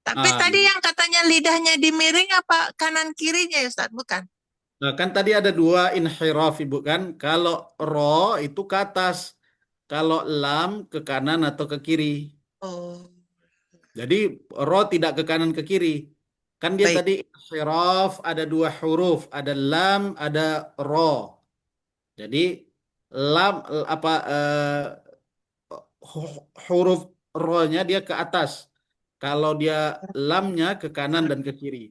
Tapi Ah, tadi yang katanya lidahnya dimiring apa kanan kirinya ya Ustadz? Bukan? nah, kan tadi ada dua inhiraf, Ibu kan. Kalau ro itu ke atas, kalau lam ke kanan atau ke kiri. Oh, Jadi ro tidak ke kanan ke kiri. Kan dia baik. tadi inhiraf ada dua huruf, ada lam, ada ro. Jadi lam apa huruf ro-nya dia ke atas. Kalau dia lamnya ke kanan dan ke kiri.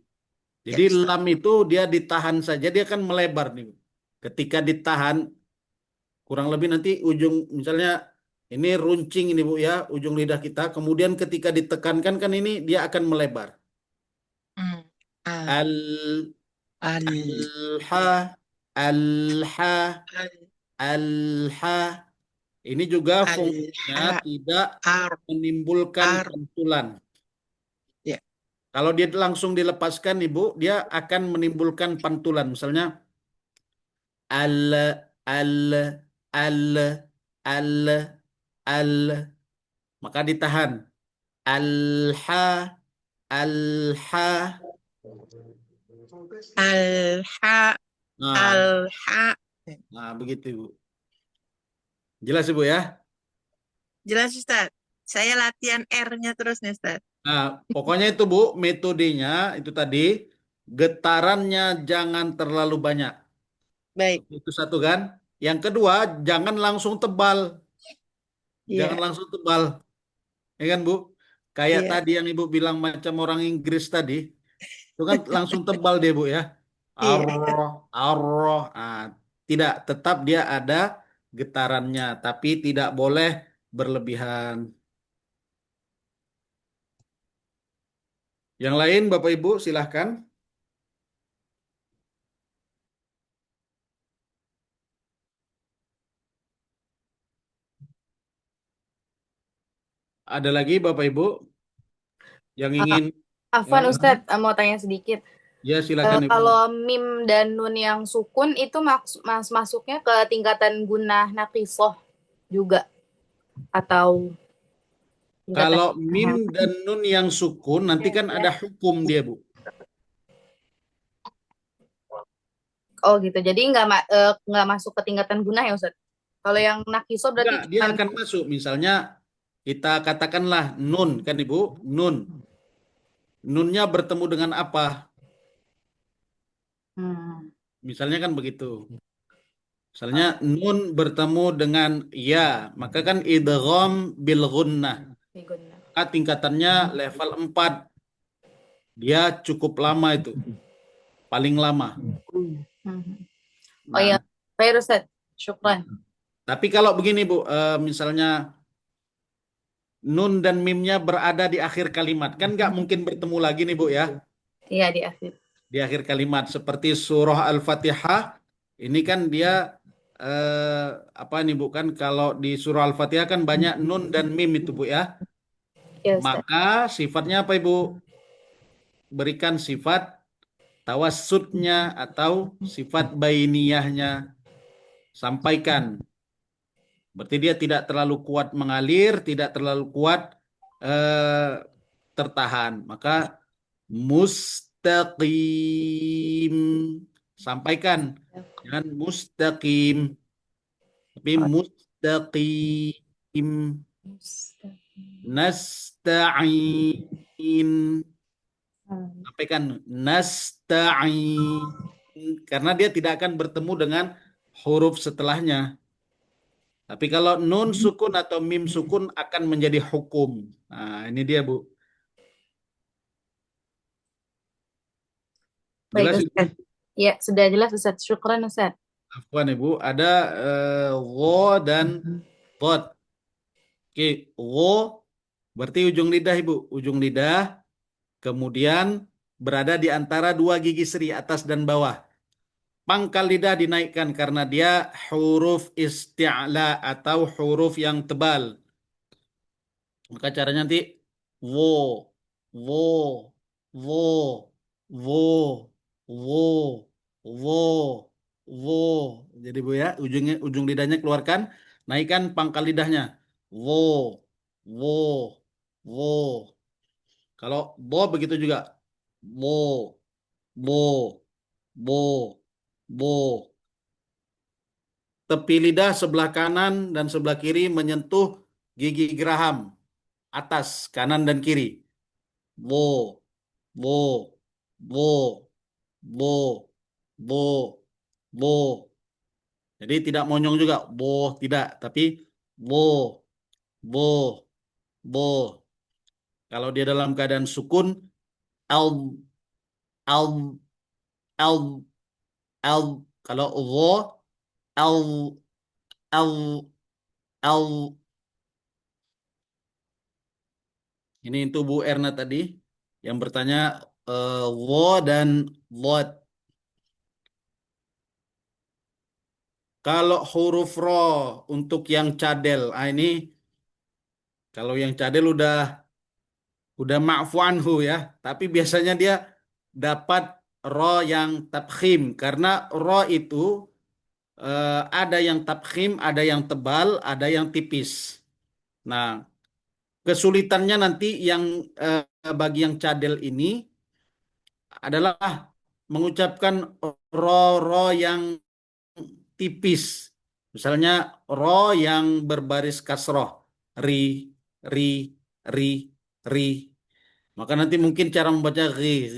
Ya Jadi Ustadz. lam itu dia ditahan saja, dia akan melebar nih. Ketika ditahan, kurang lebih nanti ujung, misalnya ini runcing ini Bu ya, ujung lidah kita. Kemudian ketika ditekankan kan ini dia akan melebar. Hmm. Al, Al, al, al-ha, al-ha, al, al-ha. Ini juga al, fungsinya ha, tidak ar, menimbulkan ar. pantulan. Ya. Kalau dia langsung dilepaskan Ibu, dia akan menimbulkan pantulan. Misalnya al al al al al maka ditahan alha alha. Al, ha, Nah, al, ha. nah begitu Ibu. Jelas Ibu ya. Jelas Ustadz. Saya latihan R-nya terus nih Ustadz. Nah, pokoknya itu Bu, metodenya itu tadi getarannya jangan terlalu banyak. Baik. Itu satu kan. Yang kedua, jangan langsung tebal. Jangan Iya, langsung tebal. Ya kan Bu? Kayak iya, tadi yang Ibu bilang macam orang Inggris tadi. Itu kan langsung tebal deh Bu ya. iya. Arroh, arroh. Ah, tidak, tetap dia ada getarannya. Tapi tidak boleh berlebihan. Yang lain Bapak Ibu silahkan. Ada lagi Bapak Ibu yang Ah, ingin Afwan ya, Ustadz, mau tanya sedikit. ya silakan Ibu. Kalau mim dan nun yang sukun itu masuknya ke tingkatan gunah naqisoh juga atau tingkatan Kalau mim gunah? dan nun yang sukun nanti kan ada hukum dia Bu. Oh gitu. Jadi nggak masuk ke tingkatan gunah ya Ustadz. Kalau yang naqisoh berarti Enggak, dia cuma akan masuk. Misalnya kita katakanlah nun kan Ibu, nun. Nunnya bertemu dengan apa? hmm, Misalnya kan begitu. Misalnya nun bertemu dengan ya, maka kan idgham bil gunnah. di gunah. Tingkatannya level 4. Dia cukup lama itu. Paling lama. Hmm. Oh Nah, ya, baik Ustadz. Syukran. tapi kalau begini Bu, misalnya nun dan mimnya berada di akhir kalimat, kan nggak mungkin bertemu lagi nih Bu ya. Iya di akhir. Di akhir kalimat seperti surah Al-Fatihah ini kan dia apa nih Bu kan kalau di surah Al-Fatihah kan banyak nun dan mim itu Bu ya. Ya, Ustaz. Maka sifatnya apa Ibu? Berikan sifat tawassutnya atau sifat bainiyahnya. Sampaikan. Berarti dia tidak terlalu kuat mengalir, tidak terlalu kuat tertahan. Maka mustaqim. Sampaikan. Jangan mustaqim. Tapi mustaqim. Nasta'in. Sampaikan nasta'in. Karena dia tidak akan bertemu dengan huruf setelahnya. Tapi kalau nun sukun atau mim sukun akan menjadi hukum. Nah, ini dia, Bu. Baik, Jelas, Ibu? Ustaz. Ya, sudah jelas, Ustaz. Syukran, Ustaz. Afwan, Ibu. Ada gho dan dhot. Oke, gho berarti ujung lidah, Ibu. Ujung lidah, kemudian berada di antara dua gigi seri, atas dan bawah. Pangkal lidah dinaikkan karena dia huruf isti'la atau huruf yang tebal. Maka caranya nanti wo, wo, wo, wo, wo, wo, wo. Jadi Bu ya, ujung lidahnya keluarkan, naikkan pangkal lidahnya. Wo, wo, wo. Kalau bo begitu juga. Bo, bo, bo, bo. Tepi lidah sebelah kanan dan sebelah kiri menyentuh gigi geraham atas kanan dan kiri. Bo, bo, bo, bo, bo, bo. Jadi tidak monyong juga. Bo, tidak. Tapi bo, bo, bo. Kalau dia dalam keadaan sukun, al, al, al, al. Kalau wo, al, al, al. Ini itu Bu Erna tadi yang bertanya wo dan what. Kalau huruf ro untuk yang cadel, ini kalau yang cadel udah ma'fu anhu ya. Tapi biasanya dia dapat ro yang tabkhim karena ro itu ada yang tabkhim, ada yang tebal, ada yang tipis. Nah, kesulitannya nanti yang bagi yang cadel ini adalah mengucapkan ro yang tipis. Misalnya ro yang berbaris kasroh. Ri, ri, ri, ri. Maka nanti mungkin cara membaca ri,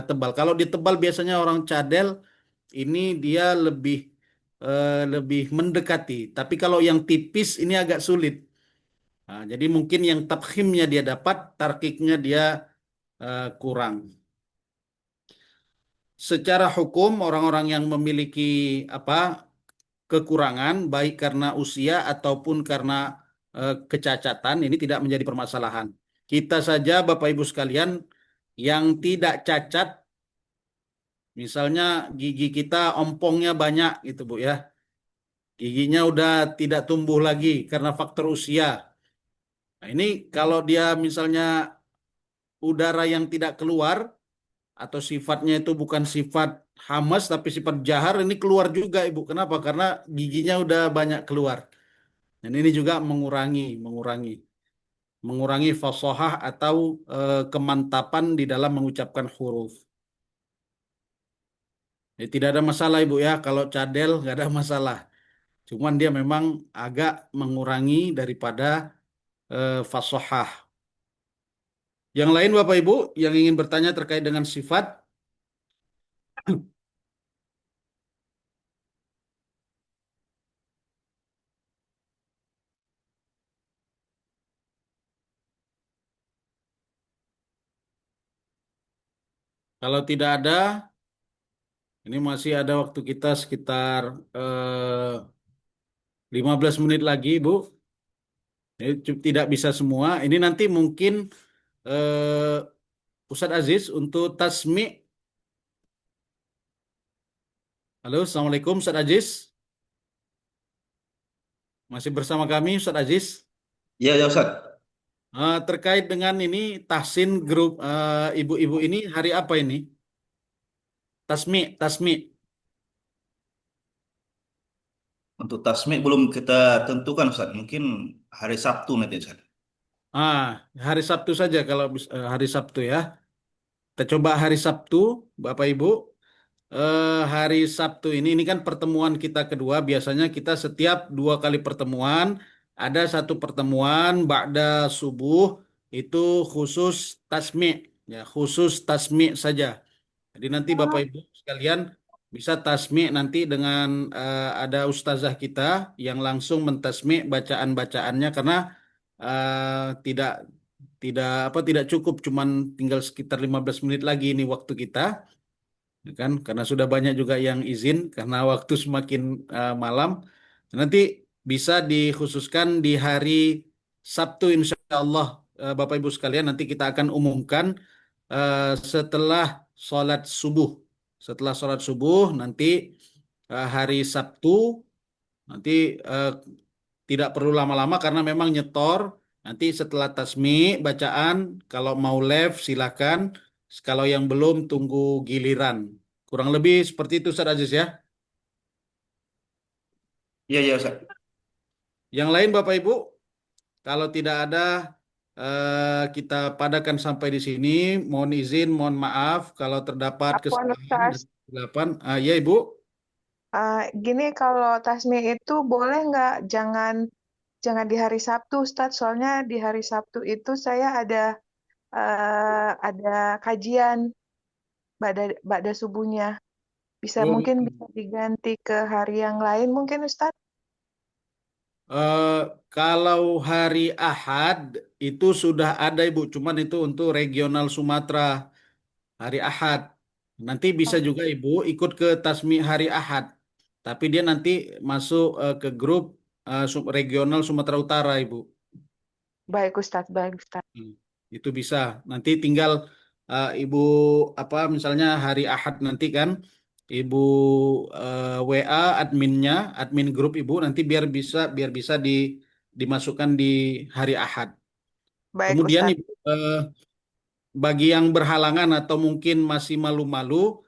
tebal. Kalau ditebal biasanya orang cadel ini dia lebih mendekati. Tapi kalau yang tipis ini agak sulit. Nah, jadi mungkin yang tabkhimnya dia dapat, tarkiknya dia kurang. Secara hukum orang-orang yang memiliki kekurangan baik karena usia ataupun karena kecacatan ini tidak menjadi permasalahan. Kita saja Bapak Ibu sekalian yang tidak cacat, misalnya gigi kita ompongnya banyak gitu Bu ya. Giginya udah tidak tumbuh lagi karena faktor usia. Nah, ini kalau dia misalnya udara yang tidak keluar atau sifatnya itu bukan sifat hamas tapi sifat jahar ini keluar juga Ibu. Kenapa? Karena giginya udah banyak keluar. Dan ini juga mengurangi fasahah atau kemantapan di dalam mengucapkan huruf. Jadi tidak ada masalah Ibu ya, kalau cadel nggak ada masalah. Cuman dia memang agak mengurangi daripada fasahah. Yang lain Bapak Ibu yang ingin bertanya terkait dengan sifat? Kalau tidak ada, ini masih ada waktu kita sekitar 15 menit lagi, Bu. Ini tidak bisa semua. Ini nanti mungkin Ustadz Aziz untuk tasmi. Halo, Assalamualaikum Ustadz Aziz. Masih bersama kami Ustadz Aziz? Iya, ya Ustaz. Terkait dengan ini tahsin grup ibu-ibu ini hari apa ini? Tasmi, tasmi. Untuk tasmik belum kita tentukan Ustaz. Mungkin hari Sabtu nanti Ustaz. Hari Sabtu saja kalau hari Sabtu ya. Kita coba hari Sabtu, Bapak Ibu. Hari Sabtu ini kan pertemuan kita kedua. Biasanya kita setiap 2 kali pertemuan ada satu pertemuan ba'da subuh itu khusus tasmi, ya khusus tasmi saja. Jadi nanti Bapak Ibu sekalian bisa tasmi nanti dengan ada ustazah kita yang langsung mentasmi bacaan-bacaannya karena tidak tidak cukup cuman tinggal sekitar 15 menit lagi ini waktu kita, ya kan? Karena sudah banyak juga yang izin karena waktu semakin malam. Nanti bisa dikhususkan di hari Sabtu insya Allah, Bapak Ibu sekalian nanti kita akan umumkan setelah sholat subuh. Setelah sholat subuh nanti hari Sabtu nanti tidak perlu lama-lama karena memang nyetor. Nanti setelah tasmi bacaan kalau mau live silakan. Kalau yang belum tunggu giliran. Kurang lebih seperti itu Ustaz Aziz ya. Iya, iya Ustaz. Yang lain Bapak Ibu, kalau tidak ada kita padakan sampai di sini. Mohon izin, mohon maaf kalau terdapat Afwan kesalahan Ustaz, dan kesilapan. Ya Ibu. gini kalau tasmi itu boleh nggak jangan di hari Sabtu Ustaz, soalnya di hari Sabtu itu saya ada kajian pada subuhnya. Oh, Mungkin bisa diganti ke hari yang lain mungkin Ustaz. eh, kalau hari Ahad itu sudah ada Ibu, cuman itu untuk regional Sumatera hari Ahad. Nanti bisa juga Ibu ikut ke Tasmi hari Ahad. Tapi dia nanti masuk ke grup regional Sumatera Utara Ibu. Baik Ustaz, baik Ustaz. Hmm, Itu bisa. Nanti tinggal Ibu apa misalnya hari Ahad nanti kan Ibu WA adminnya, admin grup Ibu nanti biar bisa dimasukkan di hari Ahad. Baik Kemudian Ustaz. Ibu bagi yang berhalangan atau mungkin masih malu-malu,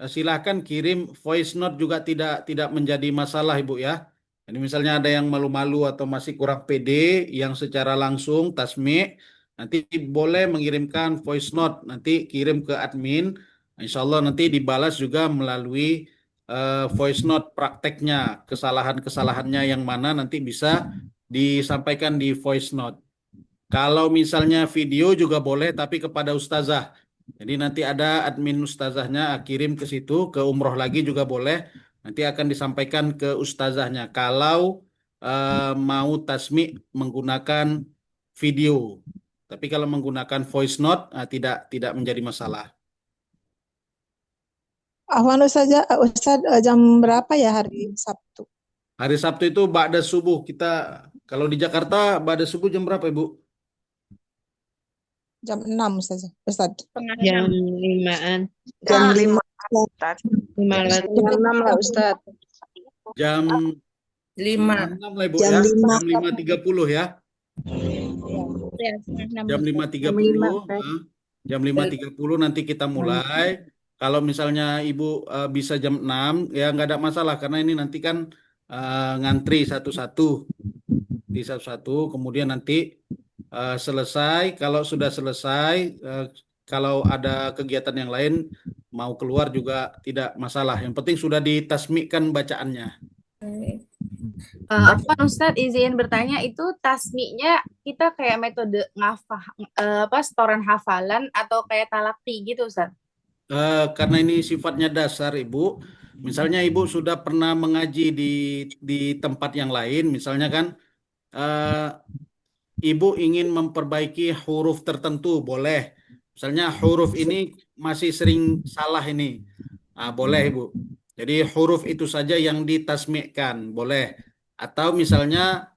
silahkan kirim voice note juga tidak menjadi masalah Ibu ya. Jadi misalnya ada yang malu-malu atau masih kurang pede yang secara langsung tasmi, nanti boleh mengirimkan voice note, nanti kirim ke admin. Insya Allah nanti dibalas juga melalui voice note prakteknya, kesalahan-kesalahannya yang mana nanti bisa disampaikan di voice note. Kalau misalnya video juga boleh, tapi kepada ustazah. Jadi nanti ada admin ustazahnya kirim ke situ, ke umroh lagi juga boleh. Nanti akan disampaikan ke ustazahnya. Kalau mau tasmi menggunakan video, tapi kalau menggunakan voice note tidak menjadi masalah. Ahwan Ustaz, jam berapa ya hari Sabtu? Hari Sabtu itu ba'da subuh kita. Kalau di Jakarta ba'da subuh jam berapa Ibu? Jam 6 Ustaz. Setengah Jam 6. 5-an. Jam Jam 5. 5 Ustaz. 5 Jam lewat. Jam 6 lah Ustaz. Jam 5. 6 lah Ibu Jam ya. 5. Jam 5.30 ya. Ya, setengah 6 Jam Ustaz. 5.30, Ustaz. jam 5.30 nanti kita mulai. Kalau misalnya Ibu bisa jam 6, ya nggak ada masalah karena ini nanti kan ngantri satu-satu, di satu-satu. Kemudian nanti selesai. Kalau sudah selesai, kalau ada kegiatan yang lain mau keluar juga tidak masalah. Yang penting sudah ditasmikan bacaannya. Apa Ustadz izin bertanya itu tasminya kita kayak metode setoran hafalan atau kayak talaki gitu Ustadz? Karena ini sifatnya dasar Ibu, misalnya Ibu sudah pernah mengaji di tempat yang lain, misalnya kan eh, Ibu ingin memperbaiki huruf tertentu, boleh. Misalnya huruf ini masih sering salah ini, boleh Ibu. Jadi huruf itu saja yang ditasmikkan, boleh. Atau misalnya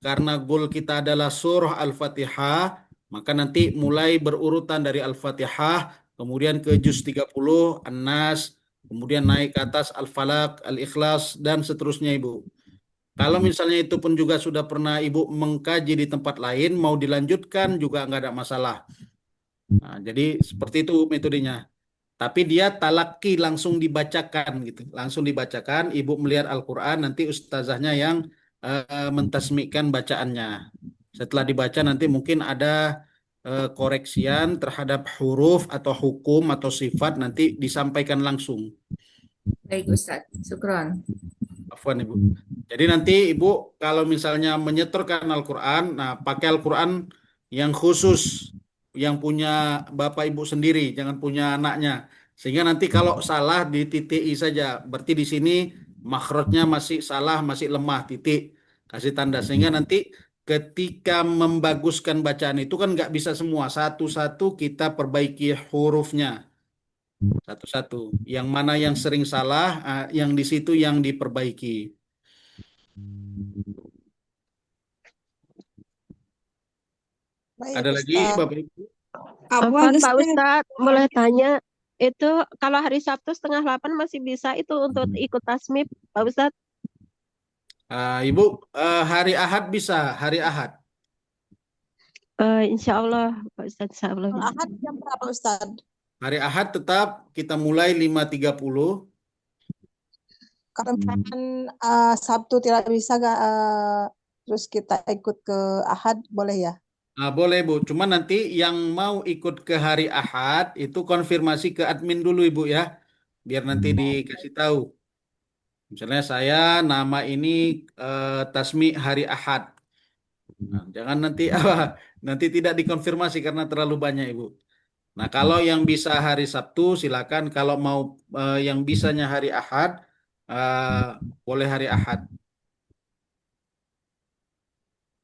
karena goal kita adalah surah Al-Fatihah, maka nanti mulai berurutan dari Al-Fatihah, kemudian ke juz 30, An-Nas, kemudian naik ke atas Al-Falaq, Al-Ikhlas, dan seterusnya Ibu. Kalau misalnya itu pun juga sudah pernah Ibu mengkaji di tempat lain, mau dilanjutkan juga nggak ada masalah. Nah, jadi seperti itu metodenya. Tapi dia talaki langsung dibacakan gitu, langsung dibacakan. Ibu melihat Al-Quran, nanti ustazahnya yang mentasmikkan bacaannya. Setelah dibaca nanti mungkin ada koreksian terhadap huruf atau hukum atau sifat nanti disampaikan langsung. Baik Ustadz, syukron. Afwan Ibu. Jadi nanti Ibu kalau misalnya menyetorkan Al-Quran, nah pakai Al-Quran yang khusus, yang punya Bapak Ibu sendiri, jangan punya anaknya. Sehingga nanti kalau salah dititi'i saja, berarti di sini makhrajnya masih salah, masih lemah, titik, kasih tanda. Sehingga nanti ketika membaguskan bacaan itu kan nggak bisa semua, satu-satu kita perbaiki hurufnya. Satu-satu. Yang mana yang sering salah, yang di situ yang diperbaiki. Baik, Ada lagi Ustaz. Bapak Ibu? Afwan Pak Ustaz. Ustadz, boleh tanya, itu kalau hari Sabtu 7:30 masih bisa itu untuk ikut tasmip, Pak Ustadz? Ibu, hari Ahad bisa, hari Ahad. Insya Allah, Pak Ustadz, insya Allah bisa. Ahad jam berapa, Ustaz? Hari Ahad tetap kita mulai 5.30. Karena misalkan Sabtu tidak bisa, terus kita ikut ke Ahad, boleh ya? Boleh Bu, cuma nanti yang mau ikut ke hari Ahad itu konfirmasi ke admin dulu Ibu ya, biar nanti dikasih tahu. Misalnya saya nama ini Tasmi hari Ahad. Nah, jangan nanti nanti tidak dikonfirmasi karena terlalu banyak Ibu. Nah, kalau yang bisa hari Sabtu silakan, kalau mau yang bisanya hari Ahad boleh hari Ahad.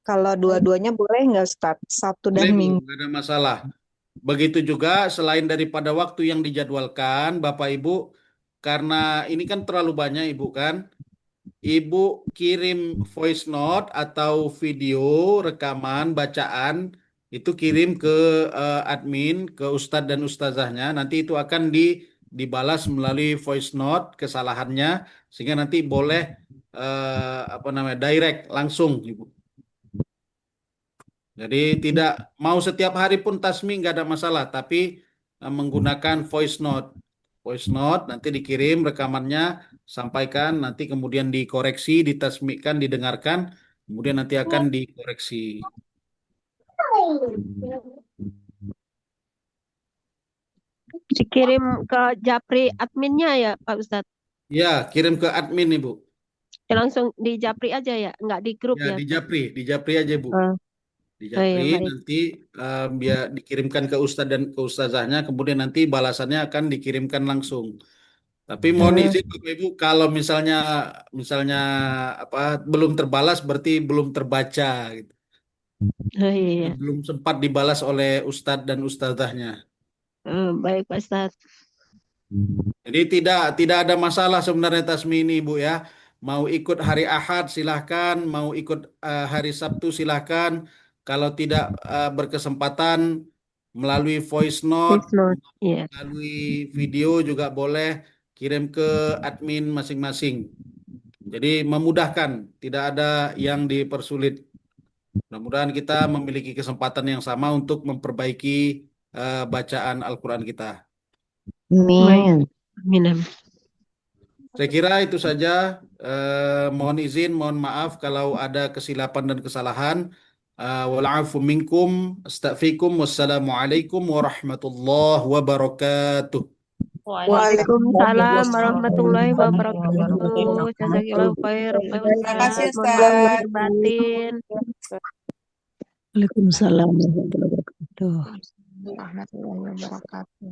Kalau dua-duanya boleh nggak Ustaz? Sabtu Boleh dan Bu, Minggu. nggak ada masalah. Begitu juga selain daripada waktu yang dijadwalkan, Bapak Ibu, karena ini kan terlalu banyak Ibu kan, Ibu kirim voice note atau video rekaman bacaan itu kirim ke admin, ke ustadz dan ustazahnya. Nanti itu akan dibalas melalui voice note kesalahannya sehingga nanti boleh direct langsung Ibu. Jadi tidak mau setiap hari pun tasmi nggak ada masalah, tapi menggunakan voice note. Voice note nanti dikirim rekamannya, sampaikan, nanti kemudian dikoreksi, ditasmikan, didengarkan, kemudian nanti akan dikoreksi. Dikirim ke Japri adminnya ya, Pak Ustadz? Ya, kirim ke admin Ibu. Ya, langsung di Japri aja ya, nggak di grup Ya, ya? di Japri aja Bu. Di Oh iya, Japri baik. nanti biar dikirimkan ke ustadz dan ke ustazahnya, kemudian nanti balasannya akan dikirimkan langsung. Tapi mohon izin Bapak Ibu, kalau misalnya belum terbalas berarti belum terbaca gitu. Oh iya. Belum sempat dibalas oleh ustadz dan ustazahnya. Baik Pak Ustadz. Jadi tidak ada masalah sebenarnya tasmi ini Ibu ya. Mau ikut hari Ahad silahkan, mau ikut hari Sabtu silahkan. Kalau tidak berkesempatan melalui voice note, melalui video juga boleh, kirim ke admin masing-masing. Jadi memudahkan, tidak ada yang dipersulit. Mudah-mudahan kita memiliki kesempatan yang sama untuk memperbaiki bacaan Al-Quran kita. Amin. Amin. Saya kira itu saja. Mohon izin, mohon maaf kalau ada kesilapan dan kesalahan. Wal'afu minkum, astaghfirukum, wassalamualaikum warahmatullahi wabarakatuh. Waalaikumsalam warahmatullahi wabarakatuh. Jazakillahu khair. Terima kasih Mohon maaf Ustaz. lahir batin. Waalaikumsalam warahmatullahi wabarakatuh. Warahmatullahi wabarakatuh.